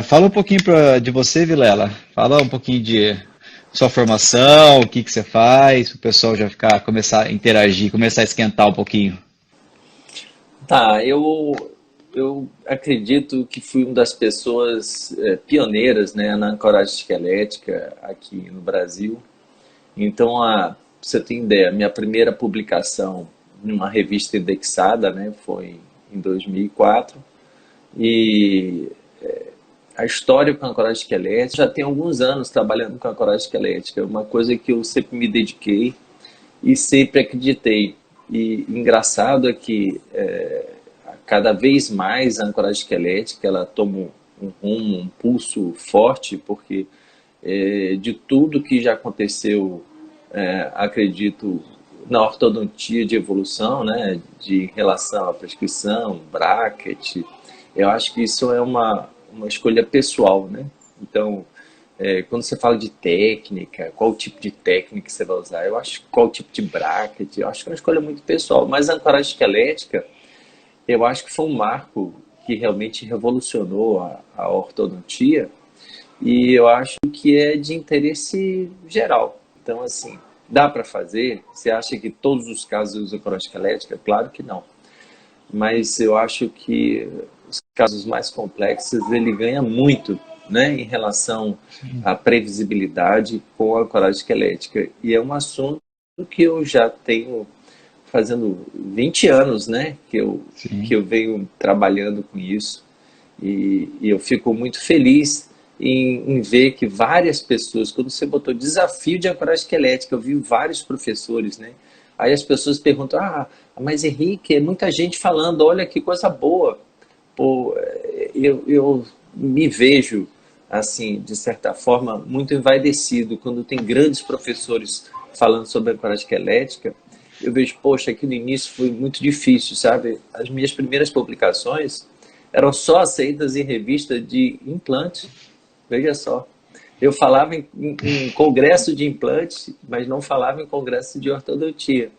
Fala um pouquinho de você, Vilela. Fala um pouquinho de sua formação, o que que você faz, o pessoal já começar a interagir, começar a esquentar um pouquinho. Tá, eu acredito que fui uma das pessoas pioneiras, né, na ancoragem esquelética aqui no Brasil. Então, pra você ter ideia, minha primeira publicação numa revista indexada, né, foi em 2004. E a história com a ancoragem esquelética, já tem alguns anos trabalhando com a ancoragem esquelética, é uma coisa que eu sempre me dediquei e sempre acreditei. E engraçado é que cada vez mais a ancoragem esquelética ela toma um rumo, um pulso forte, porque de tudo que já aconteceu, acredito, na ortodontia de evolução, né, de relação à prescrição, bracket, eu acho que isso é uma escolha pessoal, né? Então, quando você fala de técnica, qual tipo de técnica você vai usar, eu acho qual tipo de bracket, eu acho que é uma escolha muito pessoal. Mas a ancoragem esquelética, eu acho que foi um marco que realmente revolucionou a ortodontia e eu acho que é de interesse geral. Então, assim, dá para fazer? Você acha que todos os casos usam ancoragem esquelética? Claro que não. Mas eu acho que os casos mais complexos ele ganha muito, né, em relação à previsibilidade com a ancoragem esquelética. E é um assunto que eu já tenho fazendo 20 anos, né, que Sim. eu venho trabalhando com isso. E eu fico muito feliz em ver que várias pessoas, quando você botou desafio de ancoragem esquelética, eu vi vários professores, né? Aí as pessoas perguntam, mas Henrique, é muita gente falando, olha que coisa boa. Pô, eu me vejo, assim, de certa forma, muito envaidecido quando tem grandes professores falando sobre a ancoragem esquelética. Eu vejo, poxa, aqui no início foi muito difícil, sabe? As minhas primeiras publicações eram só aceitas em revista de implante. Veja só. Eu falava em congresso de implante, mas não falava em congresso de ortodontia.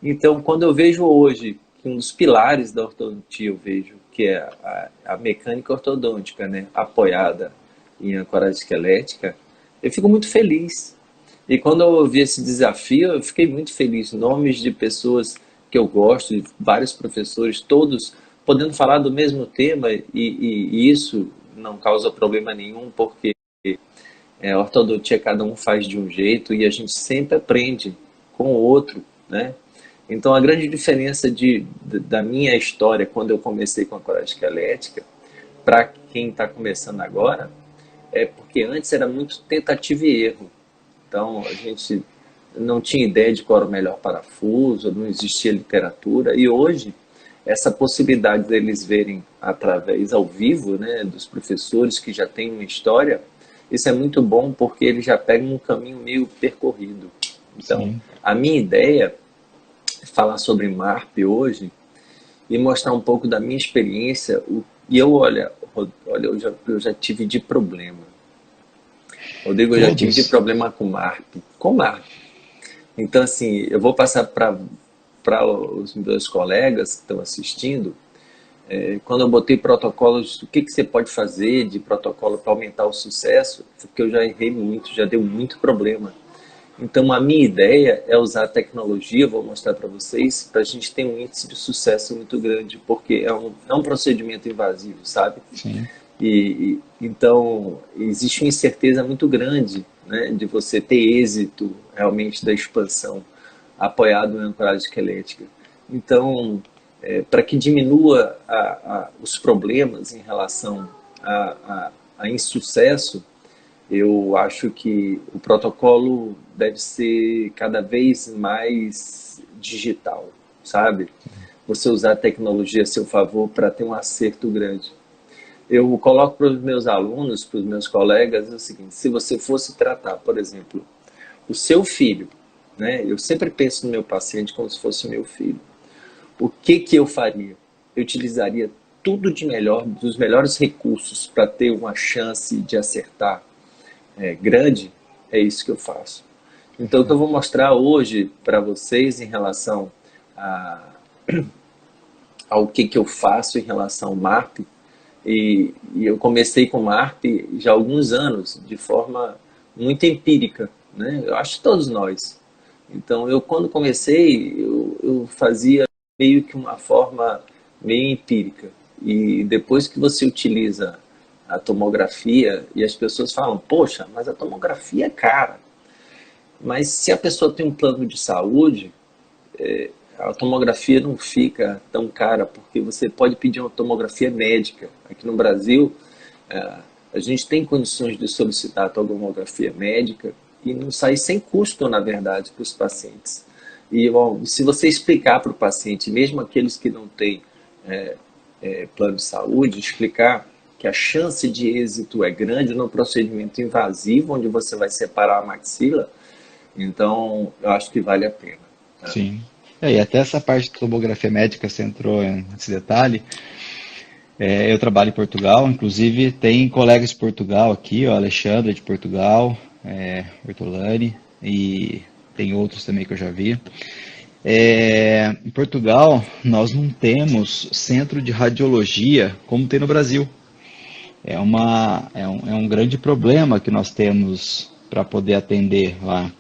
Então, quando eu vejo hoje que um dos pilares da ortodontia eu vejo que é a mecânica ortodôntica, né, apoiada em ancoragem esquelética, eu fico muito feliz. E quando eu vi esse desafio, eu fiquei muito feliz. Nomes de pessoas que eu gosto, vários professores, todos podendo falar do mesmo tema, e isso não causa problema nenhum, porque ortodontia cada um faz de um jeito e a gente sempre aprende com o outro, né? Então a grande diferença da minha história quando eu comecei com a coragem esquelética para quem está começando agora é porque antes era muito tentativa e erro. Então a gente não tinha ideia de qual era o melhor parafuso, não existia literatura e hoje essa possibilidade deles verem através ao vivo, né, dos professores que já têm uma história, isso é muito bom porque eles já pegam um caminho meio percorrido. Então, Sim. a minha ideia é falar sobre MARP hoje e mostrar um pouco da minha experiência. E olha, eu já tive de problema. Rodrigo, eu já tive de Todos. problema com MARP. Com MARP. Então, assim, eu vou passar para os meus colegas que estão assistindo. Quando eu botei protocolos, o que, que você pode fazer de protocolo para aumentar o sucesso, porque eu já errei muito, já deu muito problema. Então, a minha ideia é usar a tecnologia, vou mostrar para vocês, para a gente ter um índice de sucesso muito grande, porque é um procedimento invasivo, sabe? Sim. Então, existe uma incerteza muito grande, né, de você ter êxito realmente da expansão apoiado na ancoragem esquelética. Então, para que diminua os problemas em relação a insucesso, eu acho que o protocolo deve ser cada vez mais digital, sabe? Você usar a tecnologia a seu favor para ter um acerto grande. Eu coloco para os meus alunos, para os meus colegas, é o seguinte: se você fosse tratar, por exemplo, o seu filho, né? Eu sempre penso no meu paciente como se fosse meu filho. O que que eu faria? Eu utilizaria tudo de melhor, dos melhores recursos para ter uma chance de acertar grande. É isso que eu faço. Então, o que eu vou mostrar hoje para vocês em relação a, ao que eu faço em relação ao MAP E eu comecei com MARP já há alguns anos, de forma muito empírica, né? Eu acho que todos nós. Então, eu quando comecei, eu fazia meio que uma forma meio empírica. E depois que você utiliza a tomografia, e as pessoas falam, poxa, mas a tomografia é cara. Mas se a pessoa tem um plano de saúde, a tomografia não fica tão cara, porque você pode pedir uma tomografia médica. Aqui no Brasil, a gente tem condições de solicitar a tomografia médica e não sai sem custo, na verdade, para os pacientes. E bom, se você explicar para o paciente, mesmo aqueles que não têm plano de saúde, explicar que a chance de êxito é grande no procedimento invasivo, onde você vai separar a maxila, então eu acho que vale a pena. Tá? Sim. E até essa parte de tomografia médica, você entrou nesse detalhe. Eu trabalho em Portugal, inclusive tem colegas de Portugal aqui, o Alexandre de Portugal, Ortolani, e tem outros também que eu já vi. Em Portugal, nós não temos centro de radiologia como tem no Brasil. É um grande problema que nós temos para poder atender lá.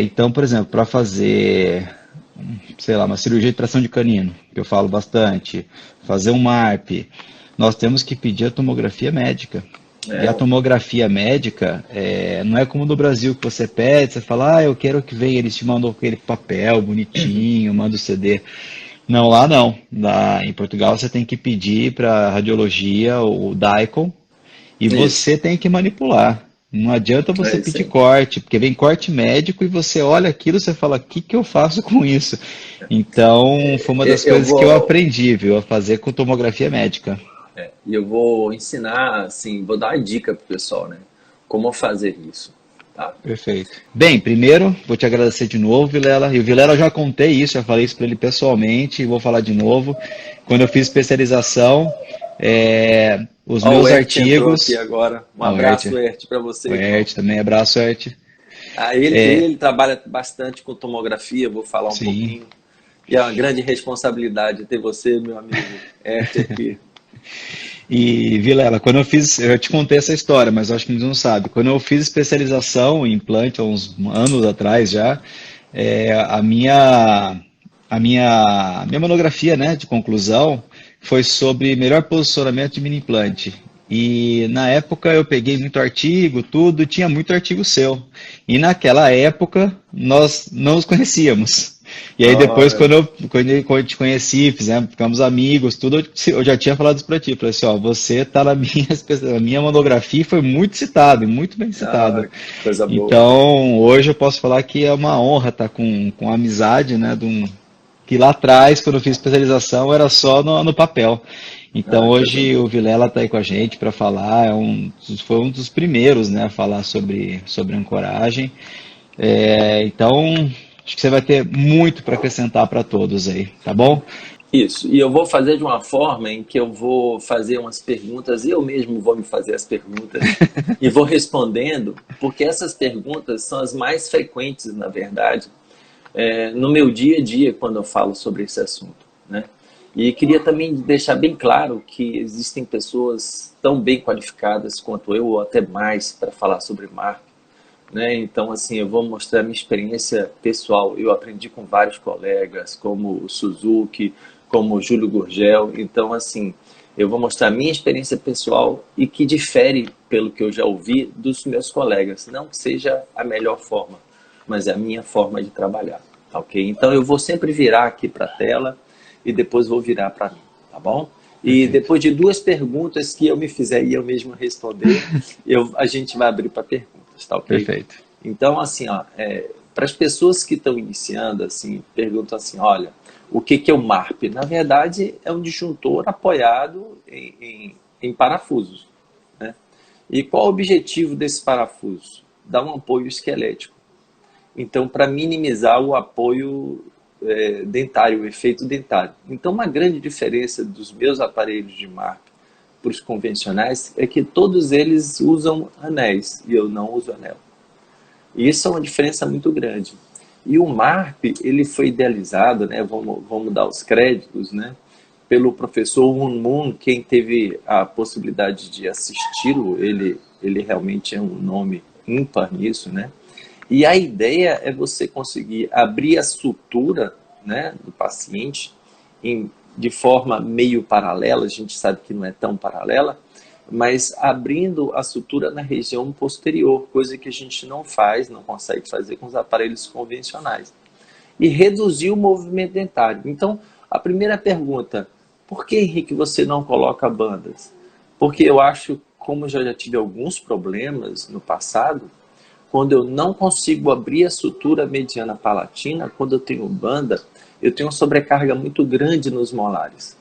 Então, por exemplo, para fazer, sei lá, uma cirurgia de tração de canino, que eu falo bastante, fazer um MARP, nós temos que pedir a tomografia médica. E a tomografia médica não é como no Brasil que você pede, você fala, eu quero que venha, eles te mandam aquele papel bonitinho, manda o CD. Não, lá não. Em Portugal você tem que pedir para a radiologia o DICOM e Isso, você tem que manipular. Não adianta é você isso pedir aí. corte, porque vem corte médico e você olha aquilo e você fala, o que que eu faço com isso? Então, foi uma das Eu coisas que eu vou, aprendi, viu, a fazer com tomografia médica. e eu vou ensinar, assim, vou dar uma dica pro pessoal, né? Como fazer isso, tá? Perfeito. Bem, primeiro, vou te agradecer de novo, Vilela. E o Vilela eu já contei isso, já falei isso para ele pessoalmente, e vou falar de novo. Quando eu fiz especialização, os Ó, o meus Ert entrou aqui artigos. agora. Um Ah, abraço, Ert, para você, O irmão. Ert também, abraço, Ert. Ah, ele trabalha bastante com tomografia, vou falar um Sim. pouquinho. E é uma grande responsabilidade ter você, meu amigo Ert, aqui. E, Vilela, quando eu fiz, eu te contei essa história, mas eu acho que você não sabe. Quando eu fiz especialização em implante, há uns anos atrás já, a minha monografia, né, de conclusão foi sobre melhor posicionamento de mini implante. E na época eu peguei muito artigo, tudo, tinha muito artigo seu. E naquela época nós não nos conhecíamos. E aí depois, Olha, quando eu te conheci, ficamos amigos, tudo, eu já tinha falado isso pra ti. Falei assim, ó, você tá na minha monografia e foi muito citado, e muito bem citado. coisa boa. Então, hoje eu posso falar que é uma honra estar com a amizade, né, que lá atrás, quando eu fiz especialização, era só no papel. Então, Coisa hoje o boa. Vilela está aí com a gente para falar, foi um dos primeiros, né, a falar sobre ancoragem. Então, acho que você vai ter muito para acrescentar para todos aí, tá bom? Isso, e eu vou fazer de uma forma em que eu vou fazer umas perguntas, eu mesmo vou me fazer as perguntas e vou respondendo, porque essas perguntas são as mais frequentes, na verdade, no meu dia a dia quando eu falo sobre esse assunto, né? E queria também deixar bem claro que existem pessoas tão bem qualificadas quanto eu, ou até mais, para falar sobre marketing, né? Então, assim, eu vou mostrar minha experiência pessoal. Eu aprendi com vários colegas, como o Suzuki, como o Júlio Gurgel. Então, assim, eu vou mostrar minha experiência pessoal e que difere, pelo que eu já ouvi, dos meus colegas. Não que seja a melhor forma, mas é a minha forma de trabalhar, tá ok? Então, eu vou sempre virar aqui para a tela e depois vou virar para mim, tá bom? E Perfeito, depois de duas perguntas que eu me fizer e eu mesmo responder, a gente vai abrir para perguntas, tá ok? perfeito. Então, assim, ó, para as pessoas que estão iniciando, assim, perguntam assim, olha, o que que é o MARP? Na verdade, é um disjuntor apoiado em parafusos, né? E qual o objetivo desse parafuso? Dar um apoio esquelético. Então, para minimizar o apoio dentário, o efeito dentário. Então, uma grande diferença dos meus aparelhos de MARP para os convencionais é que todos eles usam anéis e eu não uso anel. E isso é uma diferença muito grande. E o MARP, ele foi idealizado, né, vamos dar os créditos, né, pelo professor Wun Moon. Quem teve a possibilidade de assisti-lo, ele realmente é um nome ímpar nisso, né? E a ideia é você conseguir abrir a sutura, né, do paciente de forma meio paralela. A gente sabe que não é tão paralela, mas abrindo a sutura na região posterior, coisa que a gente não faz, não consegue fazer com os aparelhos convencionais. E reduzir o movimento dentário. Então, a primeira pergunta: por que, Henrique, você não coloca bandas? Porque eu acho, como eu já tive alguns problemas no passado, quando eu não consigo abrir a sutura mediana palatina, quando eu tenho banda, eu tenho uma sobrecarga muito grande nos molares.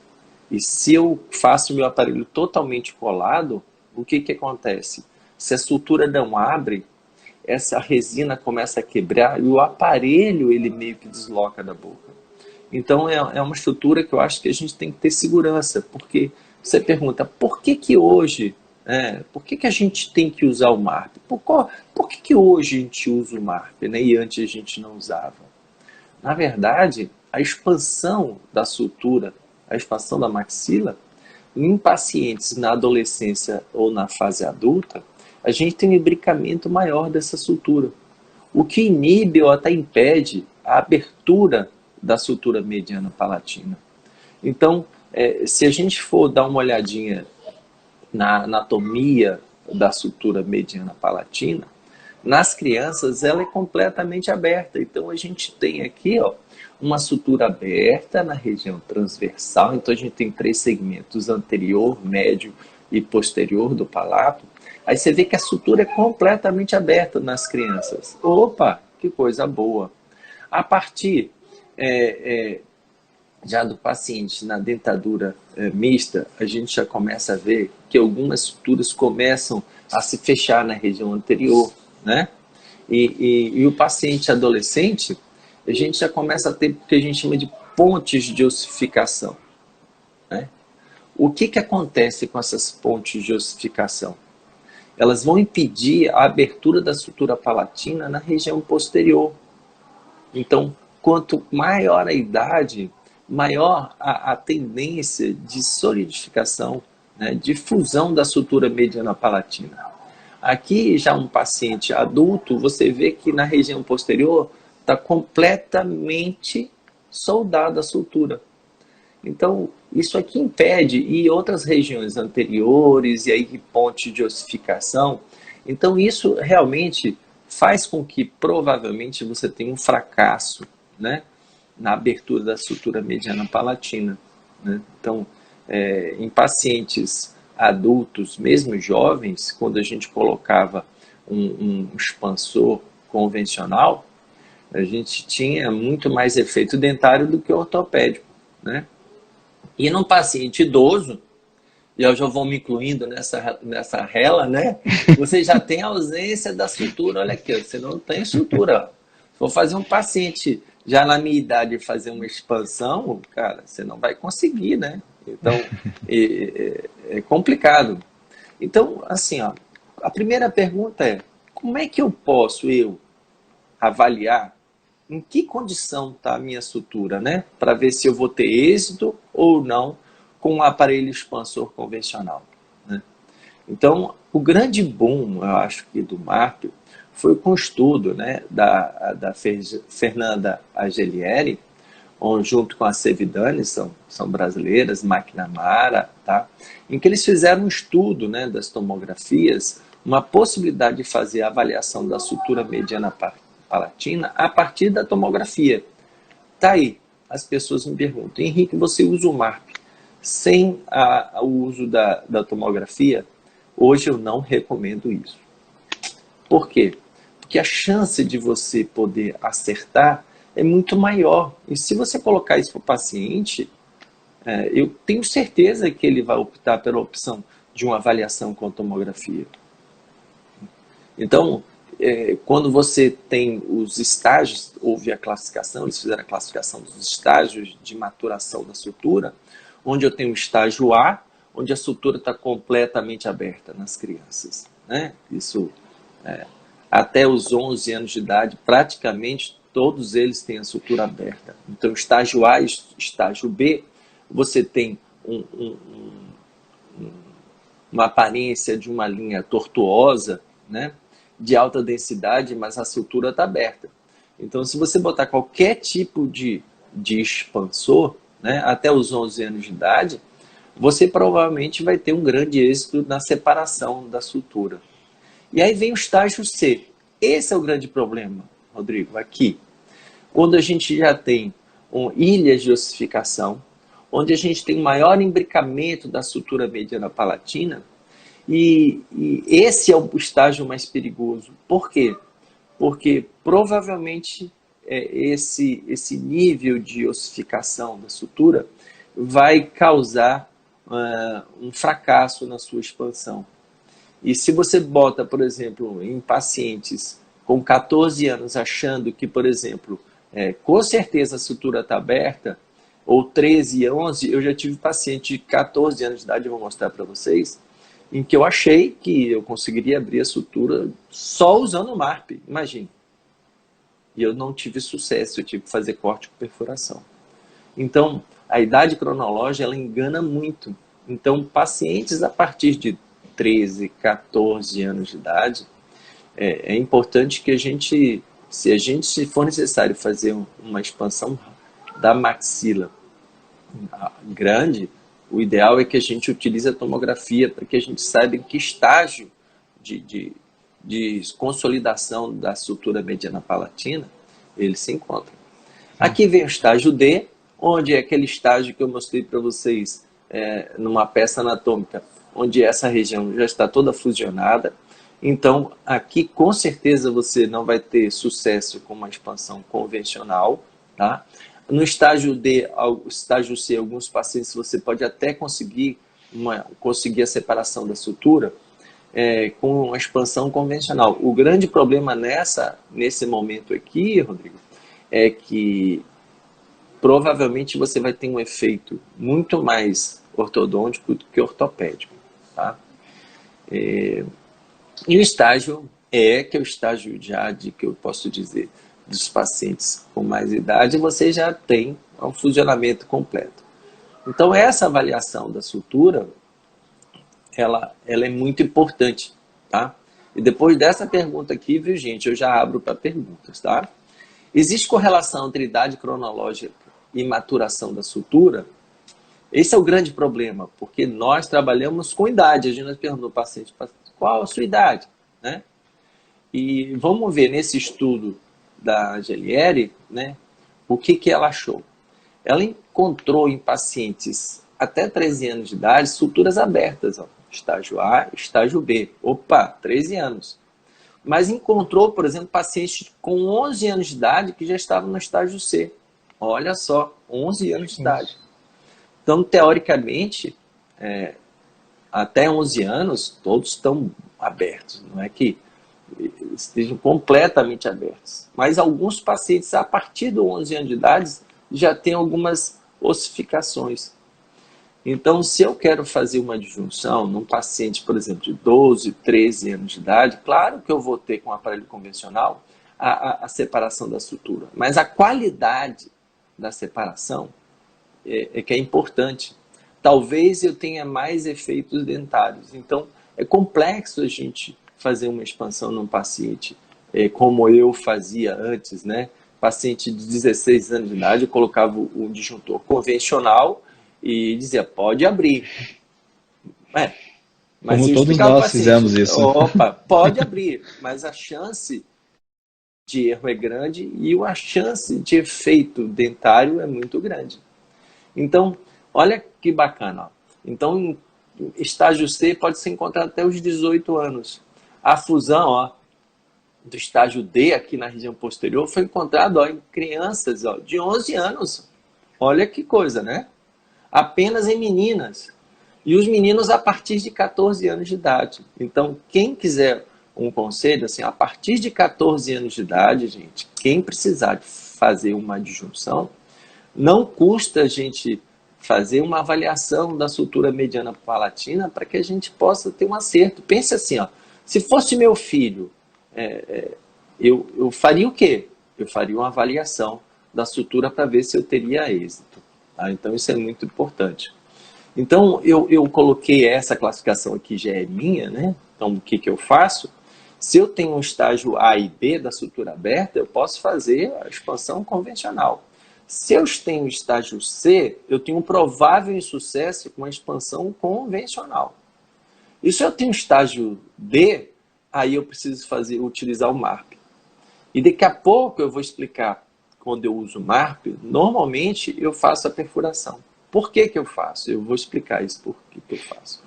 E se eu faço meu aparelho totalmente colado, o que acontece? Se a sutura não abre, essa resina começa a quebrar e o aparelho ele meio que desloca da boca. Então é uma estrutura que eu acho que a gente tem que ter segurança, porque você pergunta, por que hoje, por que a gente tem que usar o MARP? Por que hoje a gente usa o MARP, né, e antes a gente não usava? Na verdade, a expansão da sutura, a expansão da maxila, em pacientes na adolescência ou na fase adulta, a gente tem um imbricamento maior dessa sutura, o que inibe ou até impede a abertura da sutura mediana palatina. Então, se a gente for dar uma olhadinha na anatomia da sutura mediana palatina, nas crianças ela é completamente aberta. Então a gente tem aqui, ó, uma sutura aberta na região transversal. Então a gente tem 3 segmentos: anterior, médio e posterior do palato. Aí você vê que a sutura é completamente aberta nas crianças. Opa, que coisa boa! A partir já do paciente na dentadura mista, a gente já começa a ver que algumas suturas começam a se fechar na região anterior, né? E o paciente adolescente, a gente já começa a ter o que a gente chama de pontes de ossificação, né? O que acontece com essas pontes de ossificação? Elas vão impedir a abertura da sutura palatina na região posterior. Então, quanto maior a idade, maior a tendência de solidificação, né, de fusão da sutura mediana palatina. Aqui, já um paciente adulto, você vê que na região posterior está completamente soldada a sutura. Então, isso aqui impede, e outras regiões anteriores, e aí ponte de ossificação. Então, isso realmente faz com que, provavelmente, você tenha um fracasso, né, na abertura da sutura mediana palatina, né? Então, em pacientes adultos, mesmo jovens, quando a gente colocava um expansor convencional, a gente tinha muito mais efeito dentário do que ortopédico, né? E num paciente idoso, e eu já vou me incluindo nessa rela, né? Você já tem ausência da sutura. Olha aqui, você não tem sutura. Se for fazer um paciente já na minha idade fazer uma expansão, cara, você não vai conseguir, né? Então, é complicado. Então, assim, ó, a primeira pergunta é: como é que eu posso avaliar em que condição está a minha sutura, né? Para ver se eu vou ter êxito ou não com um aparelho expansor convencional, né? Então, o grande boom, eu acho que do MARP, foi com o estudo, né, da Fernanda Agelieri, junto com a Sevidane, são brasileiras, McNamara, tá? Em que eles fizeram um estudo, né, das tomografias, uma possibilidade de fazer a avaliação da sutura mediana palatina a partir da tomografia. Tá aí, as pessoas me perguntam: Henrique, você usa o MARP sem o uso da tomografia? Hoje eu não recomendo isso. Por quê? Porque a chance de você poder acertar é muito maior. E se você colocar isso para o paciente, eu tenho certeza que ele vai optar pela opção de uma avaliação com tomografia. Então, quando você tem os estágios, houve a classificação, eles fizeram a classificação dos estágios de maturação da sutura, onde eu tenho o estágio A, onde a sutura está completamente aberta nas crianças, né? Isso, até os 11 anos de idade, praticamente todos eles têm a sutura aberta. Então, estágio A e estágio B, você tem uma aparência de uma linha tortuosa, né, de alta densidade, mas a sutura está aberta. Então, se você botar qualquer tipo de expansor, né, até os 11 anos de idade, você provavelmente vai ter um grande êxito na separação da sutura. E aí vem o estágio C. Esse é o grande problema, Rodrigo, aqui. Quando a gente já tem ilhas de ossificação, onde a gente tem um maior imbricamento da sutura mediana palatina, e esse é o estágio mais perigoso. Por quê? Porque provavelmente esse nível de ossificação da sutura vai causar um fracasso na sua expansão. E se você bota, por exemplo, em pacientes com 14 anos achando que, por exemplo, com certeza a sutura está aberta, ou 13 e 11, eu já tive paciente de 14 anos de idade, eu vou mostrar para vocês, em que eu achei que eu conseguiria abrir a sutura só usando o MARP, imagine. E eu não tive sucesso, eu tive que fazer corte com perfuração. Então, a idade cronológica, ela engana muito. Então, pacientes a partir de 13, 14 anos de idade, é importante que a gente, se for necessário fazer uma expansão da maxila grande, o ideal é que a gente utilize a tomografia para que a gente saiba em que estágio de consolidação da sutura mediana palatina ele se encontra. Aqui vem o estágio D, onde é aquele estágio que eu mostrei para vocês numa peça anatômica, onde essa região já está toda fusionada. Então, aqui com certeza você não vai ter sucesso com uma expansão convencional, tá? No estágio D, estágio C, alguns pacientes você pode até conseguir a separação da sutura com uma expansão convencional. O grande problema nesse momento aqui, Rodrigo, é que provavelmente você vai ter um efeito muito mais ortodôntico do que ortopédico, tá? E o estágio que é o estágio já que eu posso dizer dos pacientes com mais idade, você já tem um fusionamento completo. Então, essa avaliação da sutura, ela é muito importante, tá? E depois dessa pergunta aqui, viu, gente, eu já abro para perguntas, tá? Existe correlação entre idade cronológica e maturação da sutura? Esse é o grande problema, porque nós trabalhamos com idade. A gente pergunta ao paciente, qual a sua idade, né? E vamos ver nesse estudo da Angelieri, né, o que ela achou. Ela encontrou em pacientes até 13 anos de idade suturas abertas, ó, estágio A, estágio B. Opa, 13 anos. Mas encontrou, por exemplo, pacientes com 11 anos de idade que já estavam no estágio C. Olha só, 11 anos de idade. Então, teoricamente, até 11 anos, todos estão abertos. Não é que estejam completamente abertos. Mas alguns pacientes, a partir dos 11 anos de idade, já têm algumas ossificações. Então, se eu quero fazer uma disjunção num paciente, por exemplo, de 12, 13 anos de idade, claro que eu vou ter com o aparelho convencional a separação da sutura. Mas a qualidade da separação que é importante. Talvez eu tenha mais efeitos dentários. Então, é complexo a gente fazer uma expansão num paciente como eu fazia antes, né? Paciente de 16 anos de idade, eu colocava o disjuntor convencional e dizia, pode abrir. Mas como todos nós fizemos isso. Opa, pode abrir, mas a chance de erro é grande e a chance de efeito dentário é muito grande. Então, olha que bacana. Ó. Então, em estágio C pode ser encontrado até os 18 anos. A fusão do estágio D aqui na região posterior foi encontrada em crianças de 11 anos. Olha que coisa, né? Apenas em meninas. E os meninos a partir de 14 anos de idade. Então, quem quiser um conselho, assim, a partir de 14 anos de idade, gente, quem precisar de fazer uma disjunção, não custa a gente fazer uma avaliação da sutura mediana palatina para que a gente possa ter um acerto. Pense assim, ó, se fosse meu filho, eu faria o quê? Eu faria uma avaliação da sutura para ver se eu teria êxito. Tá? Então, isso é muito importante. Então, eu coloquei essa classificação aqui, já é minha, né? Então, o que eu faço? Se eu tenho um estágio A e B da sutura aberta, eu posso fazer a expansão convencional. Se eu tenho o estágio C, eu tenho um provável insucesso com a expansão convencional. E se eu tenho estágio D, aí eu preciso utilizar o MARP. E daqui a pouco eu vou explicar quando eu uso o MARP, normalmente eu faço a perfuração. Por que eu faço? Eu vou explicar isso por que eu faço.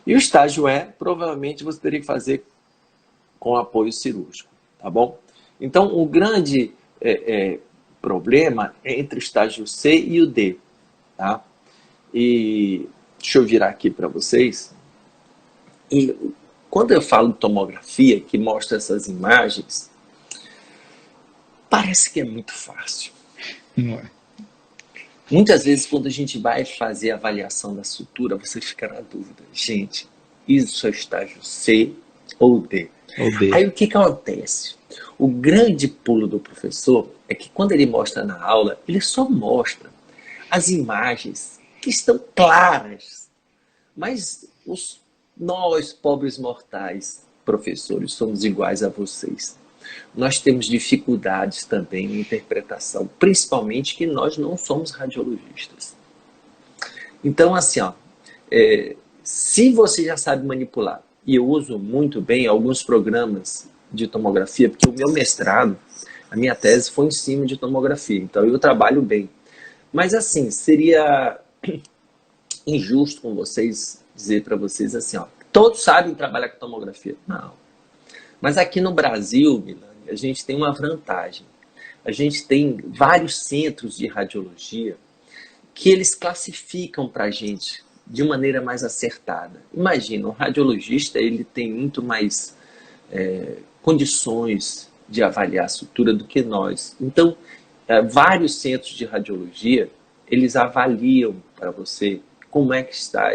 E o estágio E, provavelmente você teria que fazer com apoio cirúrgico, tá bom? Então, o grande problema é entre o estágio C e o D, tá? E deixa eu virar aqui para vocês. E quando eu falo de tomografia, que mostra essas imagens, parece que é muito fácil. Não é. Muitas vezes, quando a gente vai fazer a avaliação da sutura, você fica na dúvida. Gente, isso é estágio C ou D? Ou D. Aí o que acontece? O grande pulo do professor é que quando ele mostra na aula, ele só mostra as imagens que estão claras. Mas nós, pobres mortais, professores, somos iguais a vocês. Nós temos dificuldades também na interpretação, principalmente que nós não somos radiologistas. Então, assim, se você já sabe manipular, e eu uso muito bem alguns programas de tomografia, porque o meu mestrado, a minha tese foi em cima de tomografia, então eu trabalho bem. Mas, assim, seria injusto com vocês dizer para vocês assim, todos sabem trabalhar com tomografia. Não. Mas aqui no Brasil, Milani, a gente tem uma vantagem. A gente tem vários centros de radiologia que eles classificam para a gente de maneira mais acertada. Imagina, um radiologista ele tem muito mais condições de avaliar a sutura do que nós. Então, vários centros de radiologia, eles avaliam para você como é que está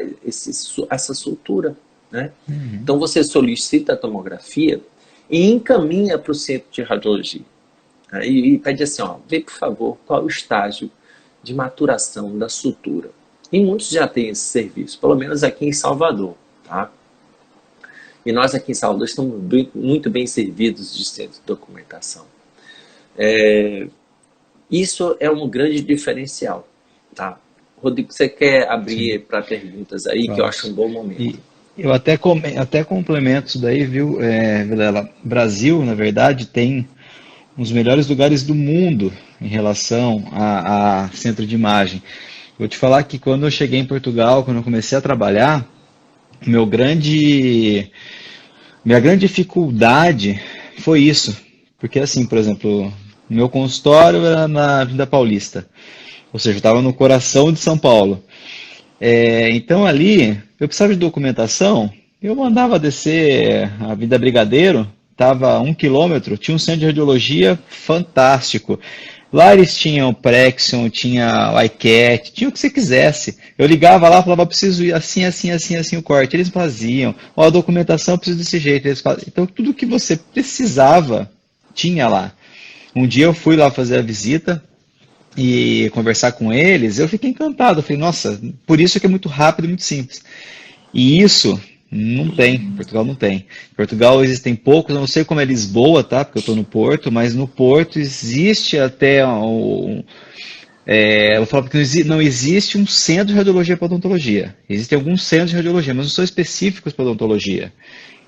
essa sutura, né? Uhum. Então, você solicita a tomografia e encaminha para o centro de radiologia. E pede assim, vê por favor qual é o estágio de maturação da sutura. E muitos já têm esse serviço, pelo menos aqui em Salvador, tá? E nós aqui em Salvador estamos muito bem servidos de centro de documentação. Isso é um grande diferencial, tá? Rodrigo, você quer abrir para perguntas aí, que eu acho um bom momento. Eu até complemento isso daí, viu, Vilela? Brasil, na verdade, tem um dos melhores lugares do mundo em relação a centro de imagem. Vou te falar que quando eu cheguei em Portugal, quando eu comecei a trabalhar, minha grande dificuldade foi isso. Porque assim, por exemplo, meu consultório era na Avenida Paulista, ou seja, eu estava no coração de São Paulo. Então ali, eu precisava de documentação, eu mandava descer a Avenida Brigadeiro, estava a 1 quilômetro, tinha um centro de radiologia fantástico. Lá eles tinham Prexion, tinha o iCat, tinha o que você quisesse. Eu ligava lá e falava, preciso ir assim, assim, assim, assim o corte. Eles faziam. A documentação eu preciso desse jeito. Eles faziam. Então tudo que você precisava tinha lá. Um dia eu fui lá fazer a visita e conversar com eles, eu fiquei encantado. Eu falei, nossa, por isso que é muito rápido e muito simples. E isso não tem, em Portugal não tem. Em Portugal existem poucos, eu não sei como é Lisboa, tá? Porque eu estou no Porto, mas no Porto existe até eu vou falar porque não existe um centro de radiologia para odontologia. Existem alguns centros de radiologia, mas não são específicos para odontologia.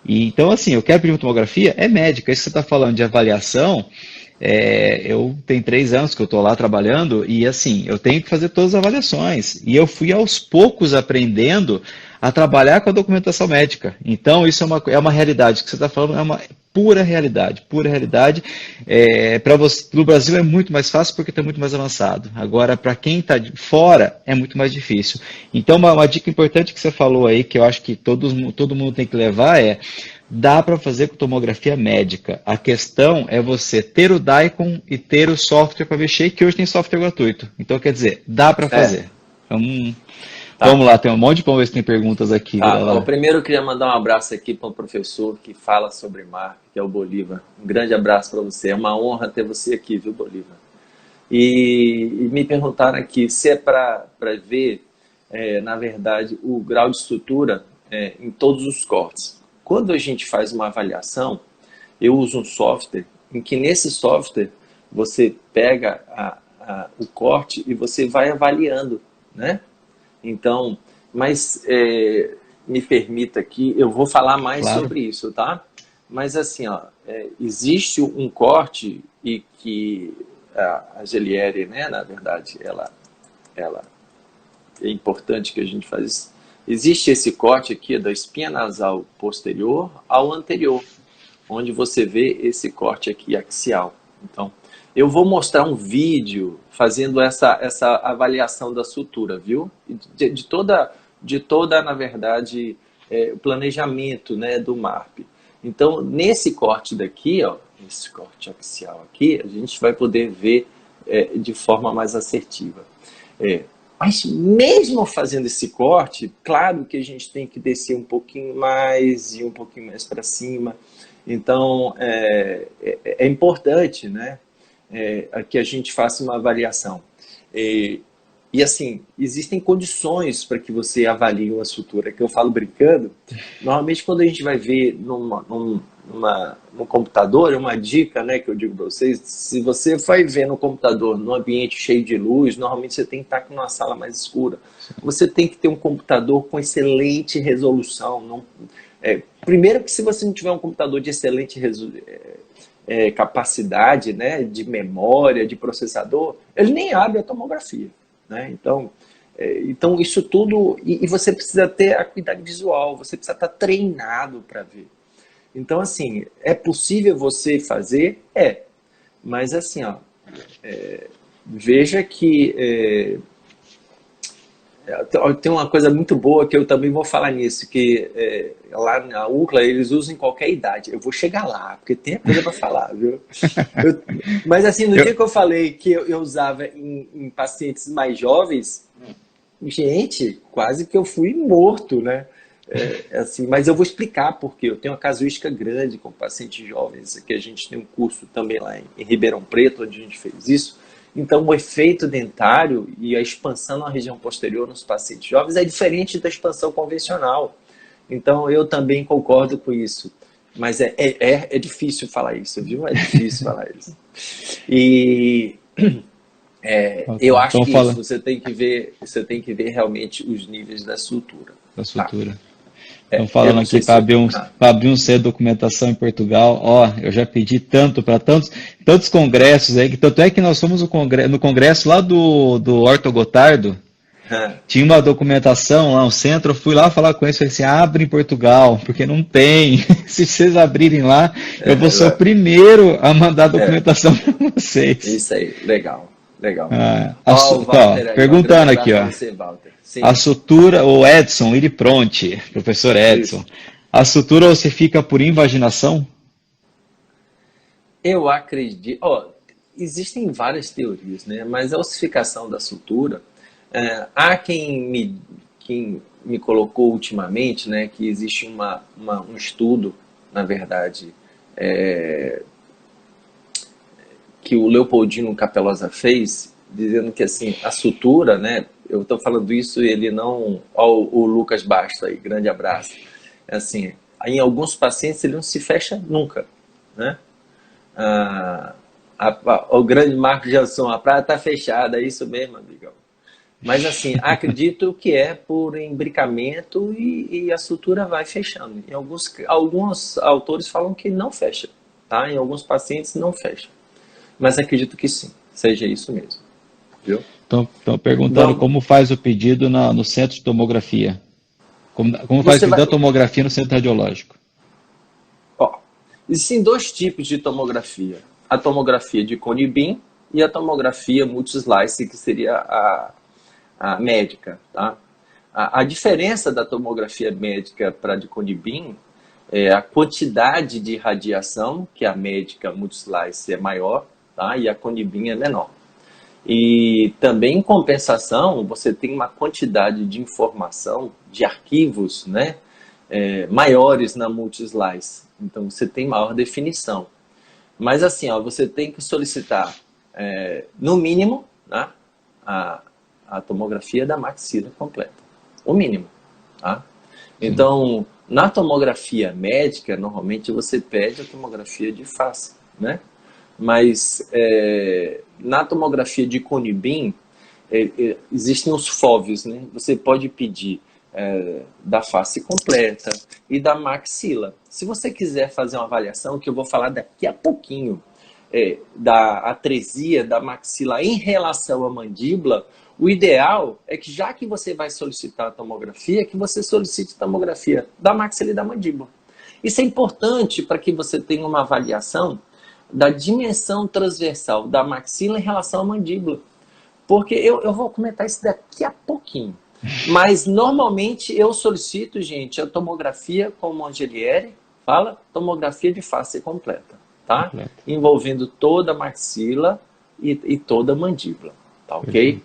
E, então, assim, eu quero pedir uma tomografia, é médica. Isso que você está falando de avaliação, eu tenho 3 anos que eu estou lá trabalhando e, assim, eu tenho que fazer todas as avaliações. E eu fui aos poucos aprendendo a trabalhar com a documentação médica. Então, isso é uma realidade. O que você está falando é uma pura realidade, pura realidade. Para você, no Brasil é muito mais fácil porque está muito mais avançado. Agora, para quem está de fora, é muito mais difícil. Então, uma dica importante que você falou aí, que eu acho que todo mundo tem que levar dá para fazer com tomografia médica. A questão é você ter o DICOM e ter o software para mexer, que hoje tem software gratuito. Então, quer dizer, dá para fazer. Vamos lá, tem um monte de vamos ver se tem perguntas aqui. Primeiro eu queria mandar um abraço aqui para um professor que fala sobre marca, que é o Bolívar. Um grande abraço para você. É uma honra ter você aqui, viu, Bolívar? E me perguntaram aqui se é para ver, na verdade, o grau de sutura em todos os cortes. Quando a gente faz uma avaliação, eu uso um software em que nesse software você pega o corte e você vai avaliando, né? Então, mas me permita aqui, eu vou falar mais Claro. sobre isso, tá? Mas assim, ó, existe um corte e que a Geliere, né, na verdade, ela é importante que a gente faz isso. Existe esse corte aqui da espinha nasal posterior ao anterior, onde você vê esse corte aqui axial. Então, eu vou mostrar um vídeo fazendo essa avaliação da sutura, viu? De toda, na verdade, o planejamento, né, do MARP. Então, nesse corte daqui, ó, esse corte axial aqui, a gente vai poder ver de forma mais assertiva. Mas mesmo fazendo esse corte, claro que a gente tem que descer um pouquinho mais e um pouquinho mais para cima. Então, é importante, né, que a gente faça uma avaliação. E assim, existem condições para que você avalie uma sutura, que eu falo brincando. Normalmente, quando a gente vai ver no computador, é uma dica, né, que eu digo para vocês, se você vai ver no computador num ambiente cheio de luz, normalmente você tem que estar numa sala mais escura. Você tem que ter um computador com excelente resolução. Primeiro que se você não tiver um computador de excelente capacidade, né, de memória, de processador, ele nem abre a tomografia. Né? Então, isso tudo... E você precisa ter a acuidade visual, você precisa estar treinado para ver. Então, assim, é possível você fazer? Mas assim, ó, veja que tem uma coisa muito boa que eu também vou falar nisso, que lá na UCLA eles usam em qualquer idade. Eu vou chegar lá, porque tem coisa para falar, viu? Mas assim, no dia que eu falei que eu usava em pacientes mais jovens, gente, quase que eu fui morto, né? Assim, mas eu vou explicar porque eu tenho uma casuística grande com pacientes jovens, que a gente tem um curso também lá em Ribeirão Preto, onde a gente fez isso. Então, o efeito dentário e a expansão na região posterior nos pacientes jovens é diferente da expansão convencional. Então, eu também concordo com isso. Mas é difícil falar isso, viu? É difícil falar isso. E eu acho Então que fala isso, você tem que ver realmente os níveis da sutura. da Tá? sutura. Estão Eu falando não aqui sei se... para abrir um centro de documentação em Portugal. Ó, eu já pedi tanto para tantos congressos aí, que tanto é que nós fomos no congresso lá do Horto Gotardo, tinha uma documentação lá, um centro, eu fui lá falar com eles, falei assim, abre em Portugal, porque não tem. Se vocês abrirem lá, eu vou ser o primeiro a mandar a documentação para vocês. Isso aí, legal. O Walter aí, perguntando aqui, ó. Você, Walter. Sim. A sutura, o Edson, ele pronte, professor Edson. Isso. A sutura você fica por invaginação? Eu acredito. Existem várias teorias, né? Mas a ossificação da sutura, há quem me colocou ultimamente, né? Que existe um estudo, na verdade, que o Leopoldino Capelosa fez, dizendo que assim, a sutura, né? Eu estou falando isso e ele não... o Lucas Basto aí, grande abraço. Assim, em alguns pacientes ele não se fecha nunca, né? O grande Marco Jansson, a praia está fechada, é isso mesmo, amigão. Mas assim, acredito que é por imbricamento e a sutura vai fechando. Em alguns autores falam que não fecha, tá? Em alguns pacientes não fecha. Mas acredito que sim, seja isso mesmo. Viu? Estão perguntando como faz o pedido no centro de tomografia. Como faz o pedido da tomografia no centro radiológico? Existem dois tipos de tomografia. A tomografia de cone beam e a tomografia multislice, que seria a médica. Tá? A diferença da tomografia médica para a de cone beam é a quantidade de radiação, que a médica multislice é maior, tá? E a cone beam é menor. E também, em compensação, você tem uma quantidade de informação, de arquivos, né, maiores na multislice. Então, você tem maior definição. Mas assim, você tem que solicitar no mínimo, né, a, a tomografia da maxila completa. O mínimo. Tá? Então, na tomografia médica, normalmente você pede a tomografia de face, né? Mas na tomografia de Cone-Beam, existem os FOVs, né? Você pode pedir da face completa e da maxila. Se você quiser fazer uma avaliação, que eu vou falar daqui a pouquinho, da atresia da maxila em relação à mandíbula, o ideal é que, já que você vai solicitar a tomografia, que você solicite a tomografia da maxila e da mandíbula. Isso é importante para que você tenha uma avaliação da dimensão transversal da maxila em relação à mandíbula. Porque eu vou comentar isso daqui a pouquinho. Mas, normalmente, eu solicito, gente, a tomografia, como a Angeliere fala, tomografia de face completa, tá? Completa. Envolvendo toda a maxila e toda a mandíbula, tá ok?